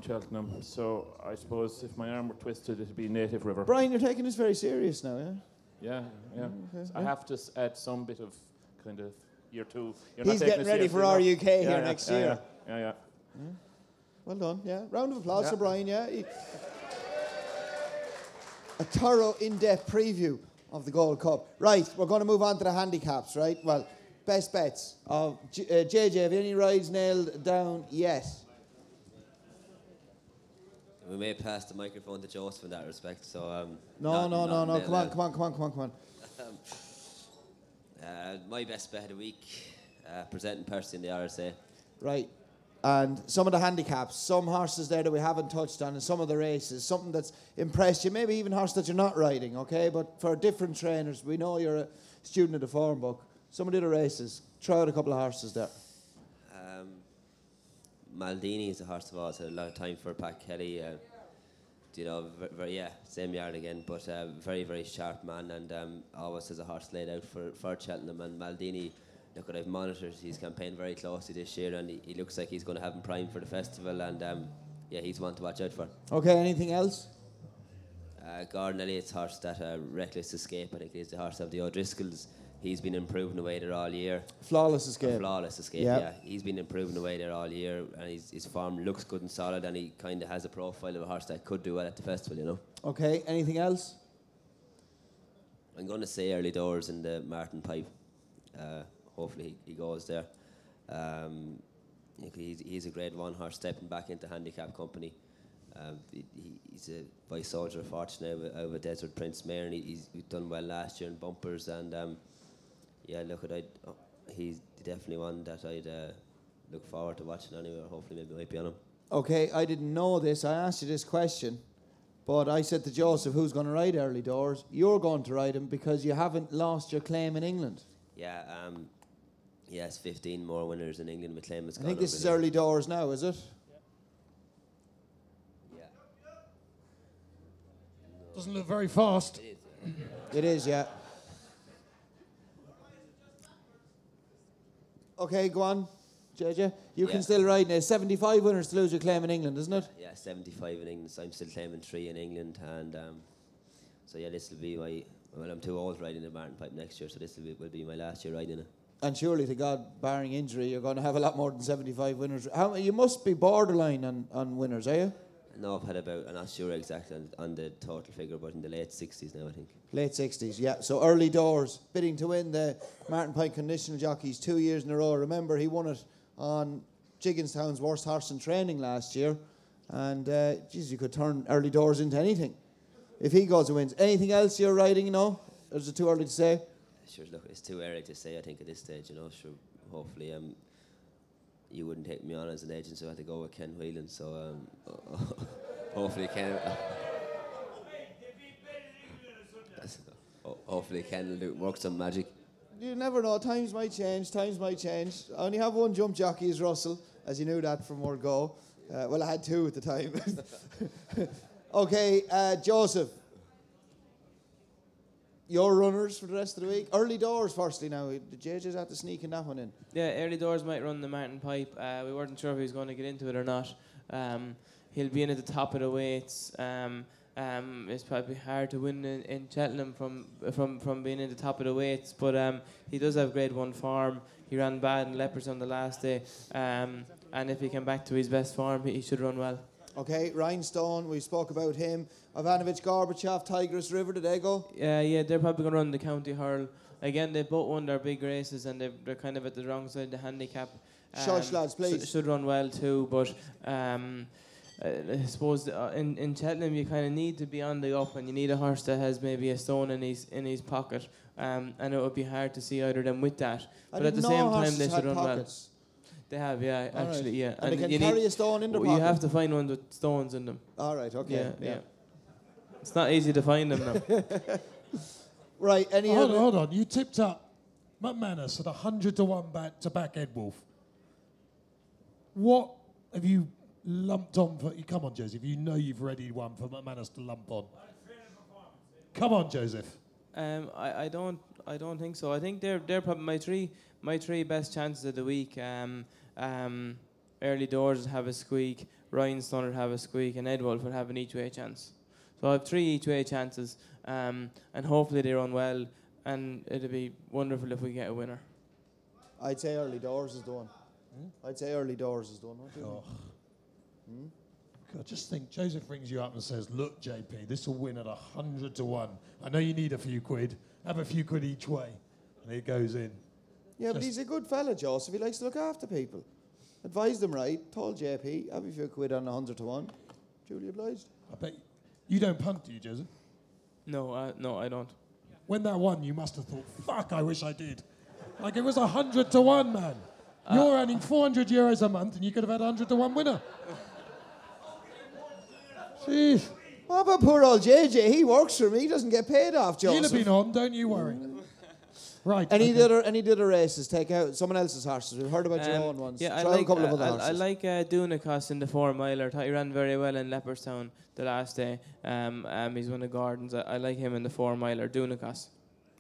Cheltenham. So I suppose if my arm were twisted, it'd be Native River. Brian, you're taking this very serious now, yeah? Yeah. Okay. So I have to add some bit of kind of year two. He's getting ready for our UK here next year. Yeah. Well done, yeah. Round of applause for Brian, yeah. A thorough, in-depth preview of the Gold Cup. Right, we're going to move on to the handicaps, right? Well, best bets. JJ, have you any rides nailed down yet? We may pass the microphone to Joseph in that respect. So No. Come on. My best bet of the week, presenting person in the RSA. Right. And some of the handicaps, some horses there that we haven't touched on, and some of the races, something that's impressed you, maybe even horse that you're not riding, okay? But for different trainers, we know you're a student of the form book. Some of the other races, try out a couple of horses there. Maldini is a horse I've always had a lot of time for. Pat Kelly, same yard again, but very, very sharp man, and always has a horse laid out for Cheltenham. And Maldini, look, I've monitored his campaign very closely this year, and he looks like he's going to have him prime for the festival, and he's one to watch out for. Okay, anything else? Gordon Elliott's horse, that Reckless Escape, I think he's the horse of the O'Driscolls. He's been improving away there all year. Flawless Escape. Flawless Escape, yeah. He's been improving away there all year, and his form looks good and solid, and he kind of has a profile of a horse that could do well at the festival, you know. Okay, anything else? I'm going to say early doors in the Martin Pipe. Hopefully he goes there. He's a grade one horse stepping back into handicap company. He's a vice soldier of fortune over Desert Prince Mare, and he's done well last year in bumpers, and he's definitely one that I'd look forward to watching anyway. Hopefully maybe might be on him. Okay, I didn't know this. I asked you this question, but I said to Joseph, who's going to ride early doors? You're going to ride him because you haven't lost your claim in England. Yeah, yes, 15 more winners in England. My claim is I think this is early doors now, is it? Yeah. Doesn't look very fast. It is, yeah. Okay, go on, JJ. You can still ride now. 75 winners to lose your claim in England, isn't it? Yeah, 75 in England. So I'm still claiming 3 in England, and this will be my. Well, I'm too old riding the Martin Pipe next year, so this will be my last year riding it. And surely, to God, barring injury, you're going to have a lot more than 75 winners. You must be borderline on winners, are you? No, I've had about, I'm not sure exactly on the total figure, but in the late 60s now, I think. Late 60s, yeah. So early doors, bidding to win the Martin Pike Conditional Jockeys 2 years in a row. Remember, he won it on Jigginstown's worst horse in training last year. And, you could turn early doors into anything if he goes and wins. Anything else you're riding, Or is it too early to say? Sure, look, it's too early to say, I think, at this stage, Sure, hopefully, you wouldn't take me on as an agent, so I had to go with Ken Whelan. So hopefully Ken. Hopefully Ken will work some magic. You never know. Times might change. I only have one jump jockey, is Russell, as you knew that from word go. Well, I had 2 at the time. Okay, Joseph. Your runners for the rest of the week? Early doors, firstly, now. The JJ's had to sneak in that one in. Yeah, early doors might run the Martin Pipe. We weren't sure if he was going to get into it or not. He'll be in at the top of the weights. It's probably hard to win in Cheltenham from being in the top of the weights, but he does have grade 1 form. He ran bad in Lepers on the last day, and if he came back to his best form, he should run well. Okay, Rhinestone, we spoke about him. Ivanovic, Gorbachev, Tigris River, did they go? Yeah, they're probably going to run the county hurl. Again, they both won their big races, and they're kind of at the wrong side of the handicap. Shush, lads, please. Should run well too, but I suppose in Cheltenham you kind of need to be on the up, and you need a horse that has maybe a stone in his pocket, and it would be hard to see either of them with that. But at the same time, they should run pockets. well. They have, yeah, actually, yeah. And they can carry a stone in their pocket? You have to find ones with stones in them. All right, okay. Yeah. It's not easy to find them now. Right, Hold on. You tipped up McManus at 100 to 1 to back Ed Wolf. What have you lumped on for? Come on, Joseph. You know you've ready one for McManus to lump on. Come on, Joseph. I don't think so. I think they're probably my three best chances of the week. Early Doors have a squeak, Rhinestone would have a squeak, and Ed Wolf would have an each way chance. So I have 3 each way chances, and hopefully they run well, and it'll be wonderful if we get a winner. I'd say Early Doors is the one. I'd say Early Doors is the one. God, just think, Joseph rings you up and says, look, JP, this will win at 100 to 1. I know you need a few quid. Have a few quid each way. And it goes in. Yeah, but he's a good fella, Joseph. He likes to look after people. Advise them right. Told JP, have a few quid on 100 to 1. Duly obliged. I bet you don't punt, do you, Joseph? No, I don't. When that won, you must have thought, fuck, I wish I did. Like, it was 100 to 1, man. You're earning €400 a month, and you could have had a 100 to 1 winner. Jeez. What about poor old JJ? He works for me. He doesn't get paid off, Joseph. He'll have been on, don't you worry. Right. Any other races? Take out someone else's horses. We've heard about your own ones. Yeah, Try a couple of other horses. I like Dunicos in the 4 miler. Thought he ran very well in Leopardstown the last day. He's one of Gordon's. I like him in the 4 miler, Dunicos.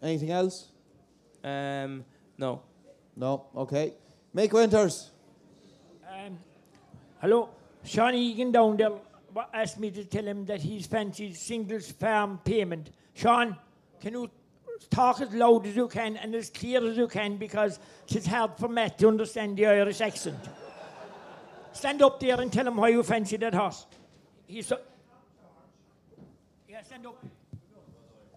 Anything else? No. No. Okay. Make Winters. Hello, Sean Egan down there asked me to tell him that he's fancied singles farm payment. Sean, can you talk as loud as you can and as clear as you can, because it's hard for Matt to understand the Irish accent. Stand up there and tell him why you fancy that horse. Yeah, stand up.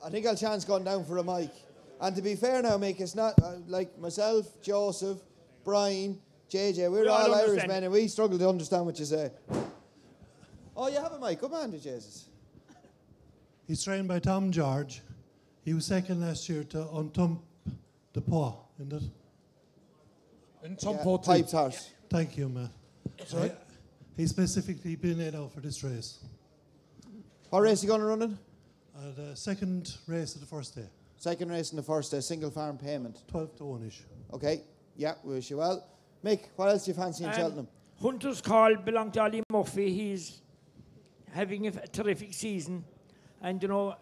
I think I'll chance going down for a mic. And to be fair now, Mick, it's not like myself, Joseph, Brian, JJ, we're all Irish men and we struggle to understand what you say. Oh, you have a mic. Good man, Jesus. He's trained by Tom George. He was second last year to Untump the Paw, isn't it? Untump Pipes horse. Thank you, Matt. Sorry? He's specifically been laid out for this race. What race are you going to run in? The second race of the first day. Second race in the first day, single farm payment. 12 to 1-ish. Okay. Yeah, we wish you well. Mick, what else do you fancy in Cheltenham? Hunter's Call belonged to Ali Murphy. He's having a terrific season. And, you know,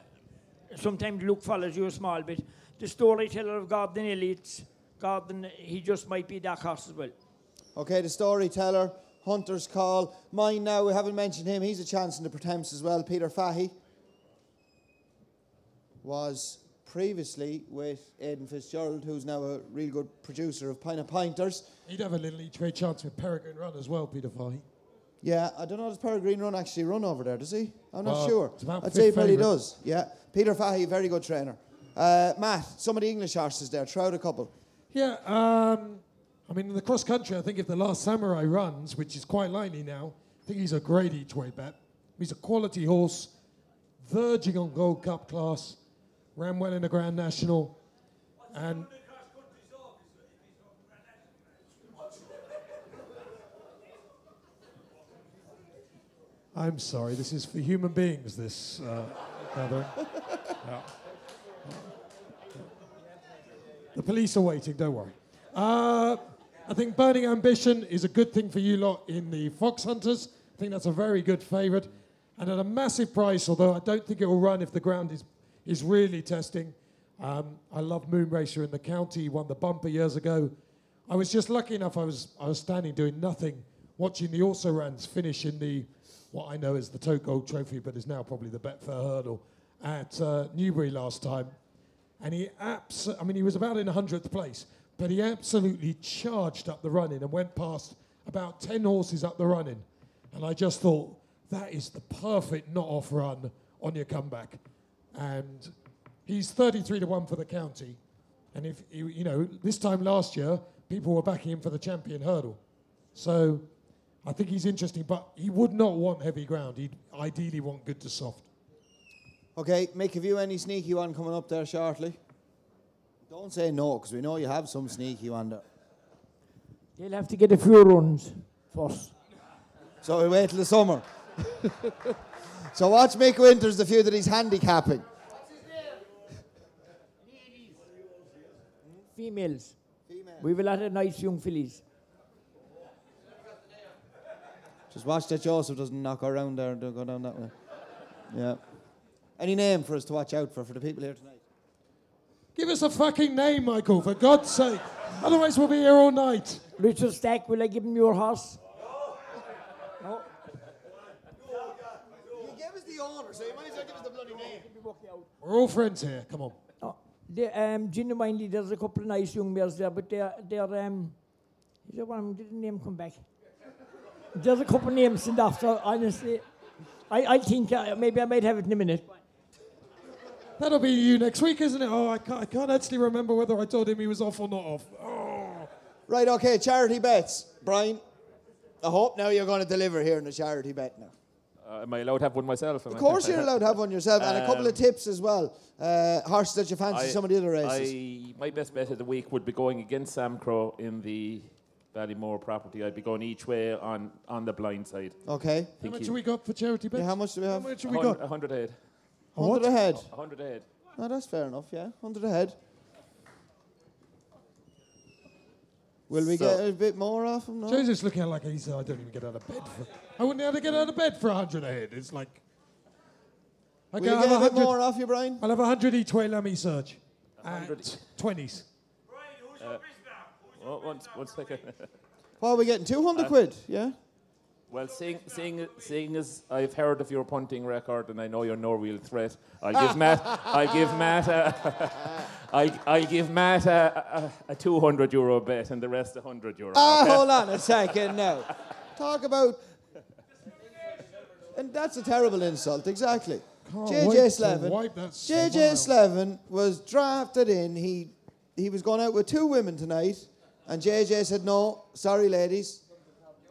sometimes Luke follows you a small bit. The storyteller of Gordon Elliott's, Gordon, he just might be that horse as well. Okay, the storyteller, Hunter's Call. Mine now, we haven't mentioned him. He's a chance in the Pretemps as well. Peter Fahey was previously with Aidan Fitzgerald, who's now a real good producer of Pint of Pinters. He'd have a little each way chance with Peregrine Run as well, Peter Fahey. Yeah, I don't know, does Peregrine Run actually run over there, does he? I'm not Well, sure. it's about I'd say he fifth probably favourite. does. Yeah, Peter Fahey, very good trainer. Matt, some of the English horses there, throw out a couple. Yeah, I mean, in the cross country, I think if the Last Samurai runs, which is quite likely now, I think he's a great each way bet. He's a quality horse, verging on Gold Cup class, ran well in the Grand National, and I'm sorry, this is for human beings, this gathering. Yeah. The police are waiting, don't worry. I think Burning Ambition is a good thing for you lot in the Fox Hunters. I think that's a very good favourite. And at a massive price, although I don't think it will run if the ground is really testing. I love Moon Racer in the county. He won the bumper years ago. I was just lucky enough, I was standing doing nothing, watching the also-rans finish in the, what I know is the Tote Gold Trophy, but is now probably the Betfair Hurdle, at Newbury last time. And he was about in 100th place, but he absolutely charged up the running and went past about 10 horses up the running. And I just thought, that is the perfect not-off run on your comeback. And he's 33-1 for the county. And if, this time last year, people were backing him for the champion hurdle. So I think he's interesting, but he would not want heavy ground. He'd ideally want good to soft. Okay, Mick, have you any sneaky one coming up there shortly? Don't say no, because we know you have some sneaky one there. They'll have to get a few runs first. So we'll wait till the summer. So watch Mick Winters, the few that he's handicapping. Females. We've a lot of nice young fillies. Just watch that Joseph doesn't knock her around there and go down that way. Yeah. Any name for us to watch out for the people here tonight? Give us a fucking name, Michael, for God's sake. Otherwise we'll be here all night. Richard Stack, will I give him your horse? No. You gave us the honour, so you might as well give us the bloody name. We're all friends here, come on. Oh, genuinely, there's a couple of nice young mares there, but they're is there one, did the name come back? There's a couple of names in that, so honestly, I think maybe I might have it in a minute. That'll be you next week, isn't it? Oh, I can't actually remember whether I told him he was off or not off. Oh. Right, okay, charity bets. Brian, I hope now you're going to deliver here in the charity bet now. Am I allowed to have one myself? Of course you're allowed to have one yourself, and a couple of tips as well. Horses that you fancy, some of the other races. My best bet of the week would be going against Sam Crow in the Ballymore property. I'd be going each way on the blind side. Okay. How much have we got for charity bets? Yeah, how much do we have? How much have we got? 100 ahead. 100 ahead. 100 ahead. No, that's fair enough, yeah. 100 ahead. Will we get a bit more off him? No? Joseph's looking like he's, I don't even get out of bed for... I wouldn't be able to get out of bed for 100 ahead. It's like... Will you get a bit more off you, Brian? I'll have 100 each way, Lammy Surge. 100. 20s. One second. What are we getting? 200 quid, yeah? Well, seeing as I've heard of your punting record and I know you're no real threat, I'll give Matt a 200 euro bet and the rest 100 euro. Okay? Hold on a second now. Talk about, and that's a terrible insult, exactly. JJ Slevin was drafted in. He was going out with 2 women tonight, and JJ said, "No, sorry, ladies.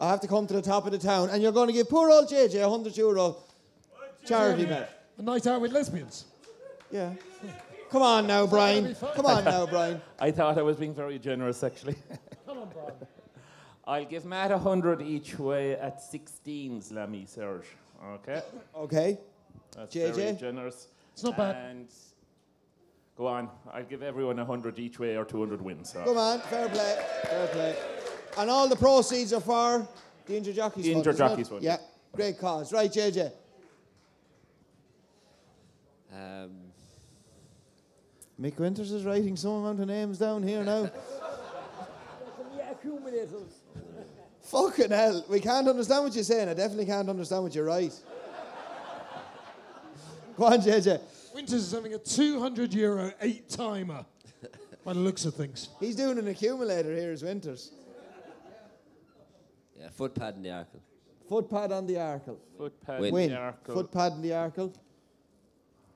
I have to come to the top of the town, and you're going to give poor old JJ 100 euro charity bet." A night out with lesbians. Yeah. Come on now, Brian. Come on now, Brian. I thought I was being very generous, actually. Come on, Brian. I'll give Matt 100 each way at 16s, Lammy Serge. Okay? Okay. That's JJ? very generous. It's not bad. And go on. I'll give everyone 100 each way or 200 wins. So. Come on. Fair play. Fair play. And all the proceeds are for the Injured Jockeys Fund. Injured Jockeys Fund. Yeah. Great cause. Right, JJ. Mick Winters is writing some amount of names down here now. Accumulators. Fucking hell. We can't understand what you're saying. I definitely can't understand what you're right. Go on, JJ. Winters is having a 200 euro 8-timer by the looks of things. He's doing an accumulator here, is Winters. Yeah, foot pad in the Arkle. Foot pad on the Arkle. Foot pad Win. in the Arkle. Foot pad in the Arkle.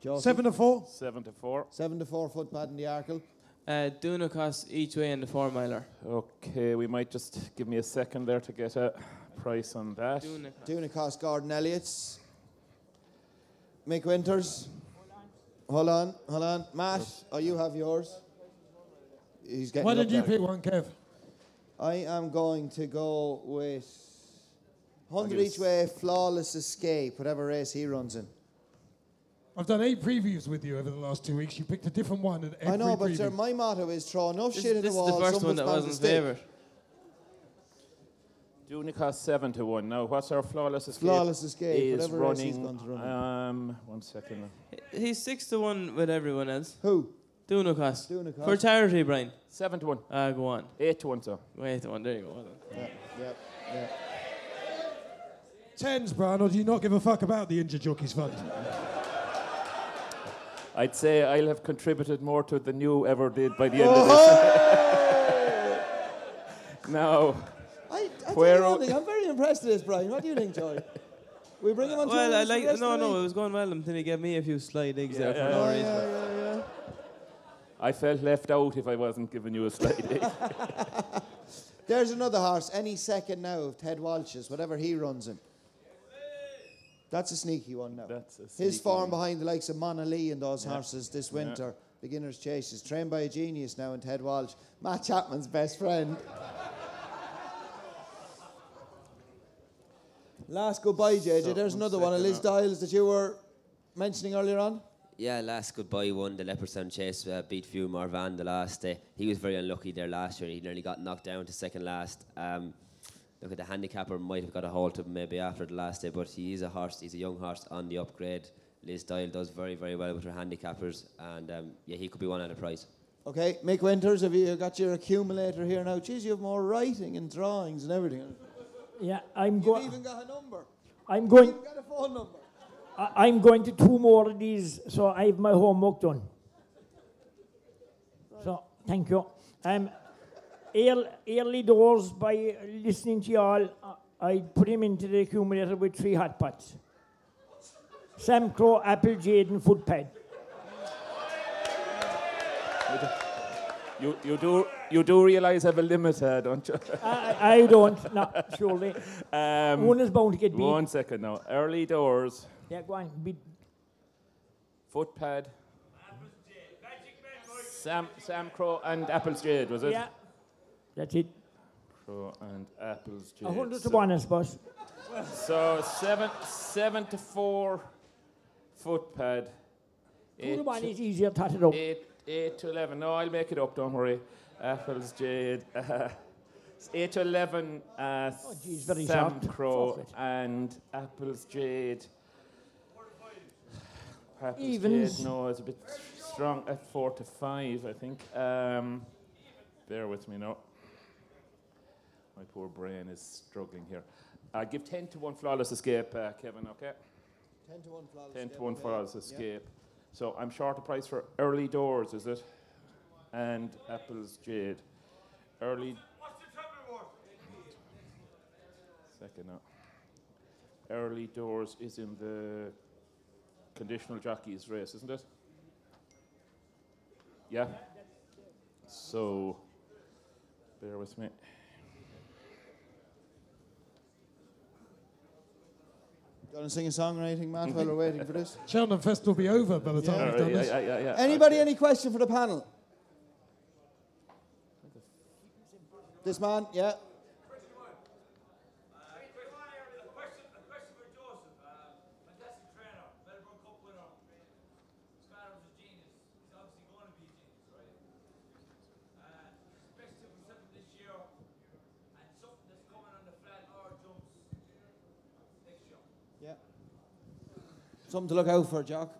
7-4. 7-4. 7-4 foot pad in the Arkle. Dunacos each way in the 4-miler. Okay, we might just give me a second there to get a price on that. Dunacos Gordon Elliott's. Mick Winters. Hold on. Matt, you have yours. He's getting Why up did you there. pick one, Kev? I am going to go with 100 each way, flawless escape, whatever race he runs in. I've done 8 previews with you over the last 2 weeks. You picked a different one at every I know, but preview. sir, my motto is throw enough shit at the This wall. is the first someone's one that bound to wasn't stick. favourite. Dunica 7-1. Now, what's our flawless escape? Flawless escape. Is Whatever race he's running. going to run. 1 second. He's 6-1 with everyone else. Who? Dunacas. Dunacas. For charity, Brian. 7-1. Go on. 8-1, sir. Wait, one. There you go. Well done. Yeah. Tens, Brian, or do you not give a fuck about the Injured Jockeys Fund? I'd say I'll have contributed more to it than you ever did by the end of this. Now, I where tell you one thing, I'm very impressed with this, Brian. What do you think, Joey? We bring him on Well, I tour like. for the rest No, of the no, it week? was going well until he gave me a few slight digs there for yeah. no Oh, reason. yeah. I felt left out if I wasn't giving you a slide. There's another horse, any second now of Ted Walsh's, whatever he runs in. That's a sneaky one now. That's a His sneaky form one. behind the likes of Mona Lee and those horses this winter. Beginner's Chases. Trained by a genius now in Ted Walsh. Matt Chapman's best friend. Last goodbye, JJ. So, There's one another one of second Liz now. Dials that you were mentioning earlier on. Yeah, last goodbye won the Leopardstown Chase, beat Few Marvan the last day. He was very unlucky there last year. He nearly got knocked down to second last. Look at the handicapper might have got a hold of him maybe after the last day, but he is a horse. He's a young horse on the upgrade. Liz Dial does very, very well with her handicappers, and yeah, he could be one at a prize. Okay, Mick Winters, have you got your accumulator here now? Jeez, you have more writing and drawings and everything. Yeah, I'm You've going. even got a number. I'm going. You've got a phone number. I'm going to 2 more of these, so I have my homework done. So, thank you. Early doors, by listening to y'all, I put him into the accumulator with 3 hot pots. Sam Crow, Apple Jade, and Footpad. You do realise I have a limit, don't you? I don't, no, surely. One is bound to get beat. 1 second now. Early doors, Yeah, go on. Footpad, Sam Crow and Apple's Jade, was it? Yeah, that's it. Crow and Apple's Jade. 100 to 1, I suppose. So 7-4 Footpad. 2 to 1 is easier to tot it up. 8 to 11. No, I'll make it up, don't worry. Apple's Jade. 8 to 11 geez, very Sam sharp. Crow Forfeit. and Apple's Jade. Apple's Evens. Jade, no, it's a bit strong at 4 to 5, I think. Bear with me now. My poor brain is struggling here. I give 10 to 1 Flawless Escape, Kevin, okay? 10 to 1 flawless. 10 to escape, 1 okay. Flawless Escape. So I'm short a price for Early Doors, is it? And Apple's Jade. Early. What's the trouble? Second now. Early Doors is in the conditional jockeys race, isn't it? Yeah. So, bear with me. Going to sing a song or anything, Matt, while we're waiting for this? Cheltenham Fest will be over by the time we've done this. Yeah. Anybody, any question for the panel? This man, yeah. Yeah. Something to look out for, Jock.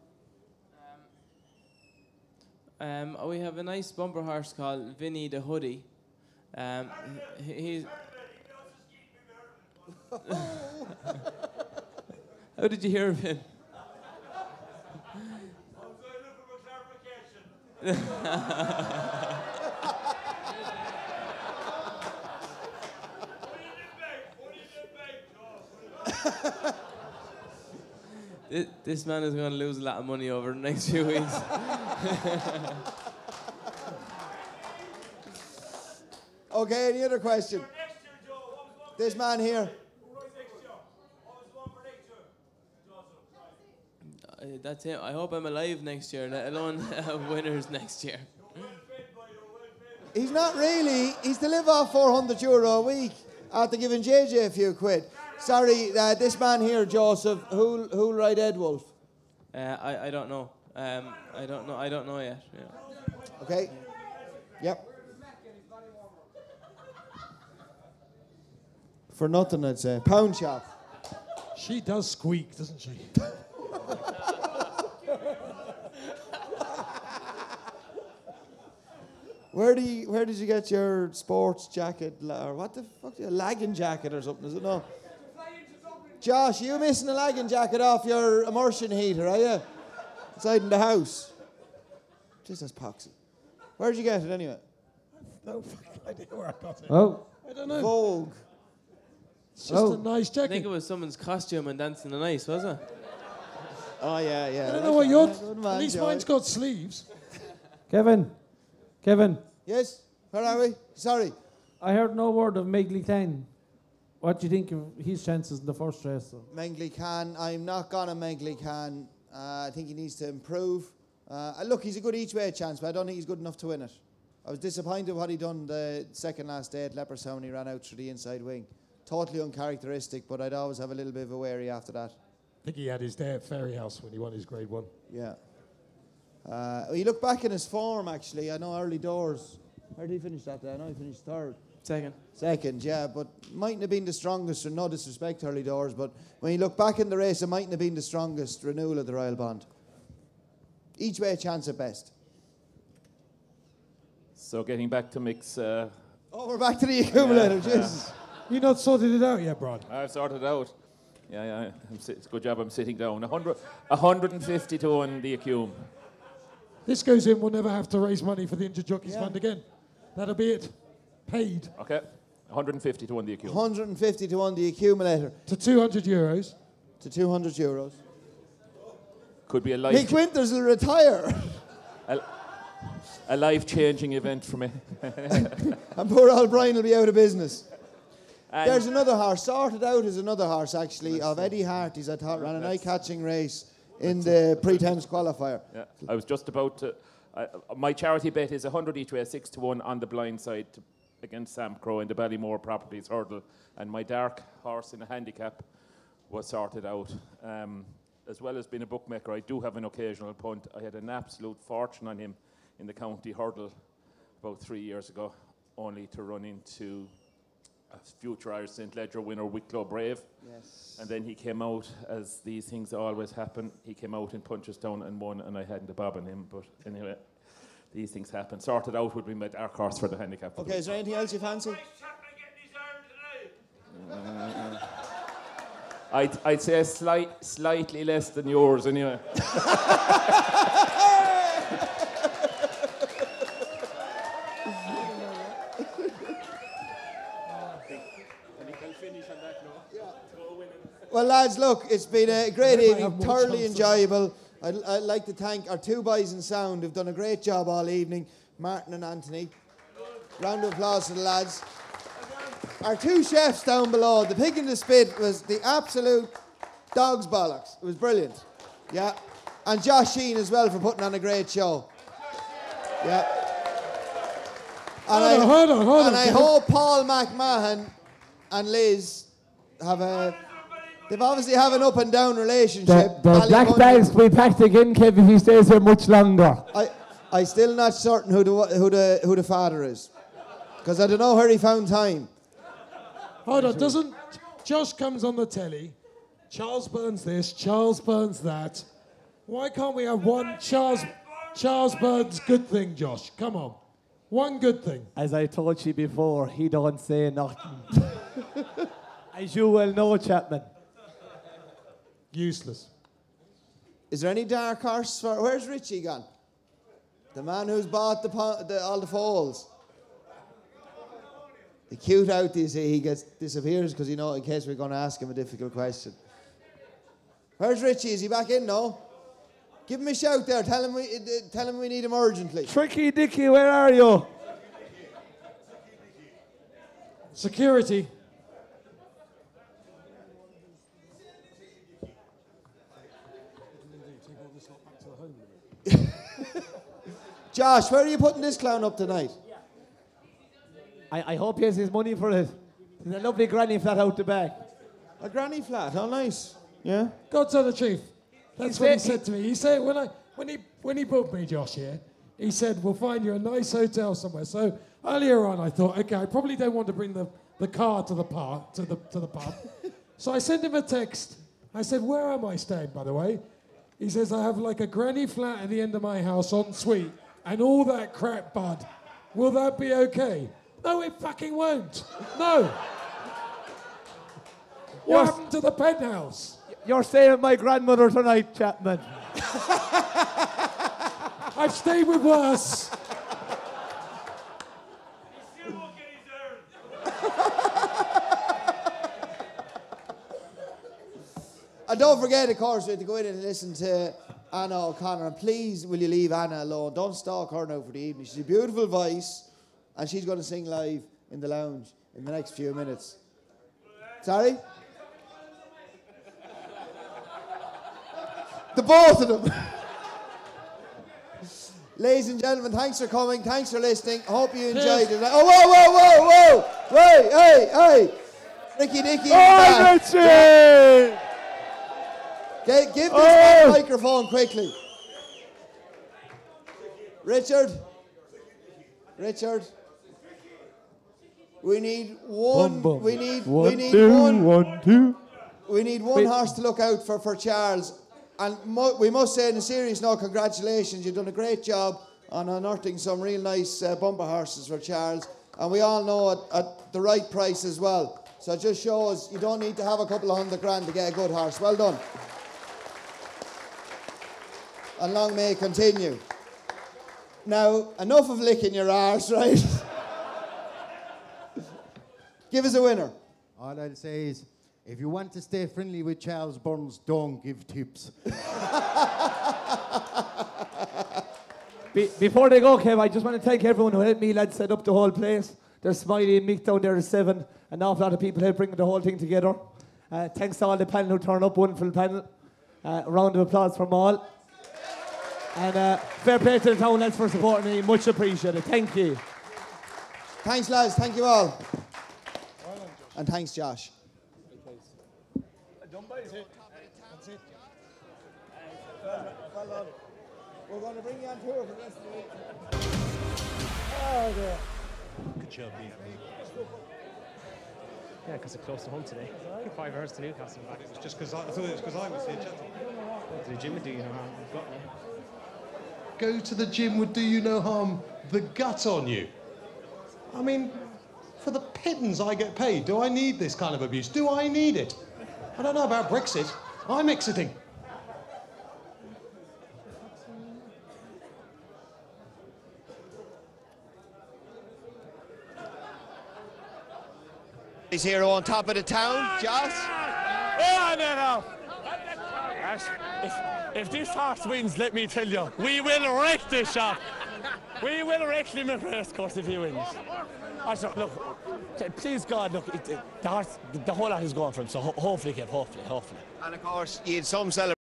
We have a nice bumper horse called Vinny the Hoodie. He's. How did you hear of him? This man is going to lose a lot of money over the next few weeks. Okay, any other question? This man here. That's it. I hope I'm alive next year, let alone have winners next year. He's not really. He's to live off €400 a week after giving JJ a few quid. Sorry, this man here, Joseph, who'll ride Ed Wolf? I don't know. I don't know yet. Yeah. Okay. Yep. For nothing, I'd say. Pound shop. She does squeak, doesn't she? Where did you get your sports jacket? Or what the fuck? A lagging jacket or something, is it? No. Josh, you missing a lagging jacket off your immersion heater, are you? Inside in the house. Jesus, poxy. Where'd you get it anyway? No fucking idea where I got it. Oh. I don't know. Vogue. It's just a nice I jacket. think it was someone's costume and dancing on ice, was it? Oh, yeah, yeah. I don't know what your... Good man, At least Joey. mine's got sleeves. Kevin. Yes? Where are we? Sorry. I heard no word of Megley Klein. What do you think of his chances in the first race? Mengley Khan. I'm not gonna Mengley Khan. I think he needs to improve. Look, he's a good each-way chance, but I don't think he's good enough to win it. I was disappointed what he done the second last day at Leopardstown when he ran out through the inside wing. Totally uncharacteristic, but I'd always have a little bit of a worry after that. I think he had his day at Ferry House when he won his Grade 1. Yeah. He looked back in his form, actually. I know early doors. Where did he finish that day? I know he finished third. Second, yeah, but mightn't have been the strongest, or no disrespect to early doors, but when you look back in the race, it mightn't have been the strongest renewal of the Royal Bond. Each way a chance at best. So getting back to Mick's... We're back to the accumulator, Jesus. You not sorted it out yet, Brad? I've sorted it out. Yeah. It's a good job I'm sitting down. 150 to 1 the accum. This goes in, we'll never have to raise money for the Injured Jockeys Fund again. That'll be it. Paid. Okay. 150 to 1 the accum. 150 to 1 the accumulator. To €200. To €200. Could be a life... Mick Winters will retire. A life-changing event for me. And poor old Brian will be out of business. And There's another horse. Sorted Out is another horse, actually, of Eddie Harty's. I thought ran an eye-catching race in the pre-Thames qualifier. Yeah, I was just about to... my charity bet is 100 each way, 6 to 1 on the blind side against Sam Crow in the Ballymore Properties hurdle. And my dark horse in a handicap was sorted out. As well as being a bookmaker, I do have an occasional punt. I had an absolute fortune on him in the county hurdle about 3 years ago, only to run into a future Irish St. Ledger winner, Wicklow Brave. Yes. And then he came out, as these things always happen, he came out in Punchestown and won, and I hadn't a bob on him. But anyway, these things happen. Sorted Out would be my dark horse for the handicap. Okay, is there anything else you fancy? I'd say slightly less than yours, anyway. Well, lads, look, it's been a great evening, thoroughly enjoyable. I'd like to thank our two boys in sound who've done a great job all evening, Martin and Anthony. Round of applause to the lads. Our two chefs down below, the pig in the spit was the absolute dog's bollocks. It was brilliant. Yeah. And Josh Sheen as well for putting on a great show. Yeah. And Hold on. I hope Paul McMahon and Liz they've obviously have an up and down relationship. The black bags will be packed again, Kev, if he stays here much longer. I still not certain who the father is, because I don't know where he found time. Hold on, doesn't... Josh comes on the telly, Charles Burns this, Charles Burns that. Why can't we have one Charles Burns good thing, Josh? Come on. One good thing. As I told you before, he don't say nothing. As you well know, Chapman. Useless. Is there any dark horse for... Where's Richie gone? The man who's bought all the foals. The cute out he disappears because you know in case we're going to ask him a difficult question. Where's Richie? Is he back in? No. Give him a shout there. Tell him we need him urgently. Tricky Dicky, where are you? Security. Josh, where are you putting this clown up tonight? I hope he has his money for it. There's a lovely granny flat out the back. A granny flat. Oh, nice. Yeah. God tell the truth. That's what he said to me. He said when he booked me, Josh, here, he said, we'll find you a nice hotel somewhere. So earlier on I thought, okay, I probably don't want to bring the car to the pub. So I sent him a text. I said, where am I staying, by the way? He says, I have like a granny flat at the end of my house en suite and all that crap, bud. Will that be okay? No, it fucking won't. No. What happened to the penthouse? You're staying with my grandmother tonight, Chapman. I've stayed with worse. And don't forget, of course, we have to go in and listen to Anna O'Connor. And please, will you leave Anna alone? Don't stalk her now for the evening. She's a beautiful voice, and she's going to sing live in the lounge in the next few minutes. Sorry? The both of them. Ladies and gentlemen, thanks for coming. Thanks for listening. Hope you enjoyed it. Oh, whoa. Hey. Ricky Dicky. Oh, Richie! Give this man a microphone quickly. Richard. We need one. We need one horse to look out for Charles. And we must say, in a serious note, congratulations. You've done a great job on unearthing some real nice bumper horses for Charles. And we all know at the right price as well. So it just shows you don't need to have a couple of $100,000 to get a good horse. Well done. And long may it continue. Now, enough of licking your arse, right? Give us a winner. All I'll say is, if you want to stay friendly with Charles Burns, don't give tips. Before they go, Kev, I just want to thank everyone who helped me, lads, set up the whole place. There's Smiley and Mick down there at 7. An awful lot of people helped bring the whole thing together. Thanks to all the panel who turned up, wonderful panel. A round of applause from all. And fair play to the town lads for supporting me. Much appreciated. Thank you. Thanks, lads. Thank you all. And thanks, Josh. Well done. We're going to bring you on tour for the rest of the week. Oh, dear. Good job, Ian. Yeah, because it's close to home today. 5 hours to Newcastle. It was just because I thought it was because I was here. Go to the gym would do you no harm. You've got me. Go to the gym would do you no harm. The gut on you. I mean, for the pittance I get paid, do I need this kind of abuse? Do I need it? I don't know about Brexit. I'm exiting. He's here on top of the town, Josh. No. If this horse wins, let me tell you, we will wreck this shop. We will wreck him at race course if he wins. Also, look, please God, look, the whole lot is going for him, so hopefully, Kev, hopefully. And of course, you had some celebration.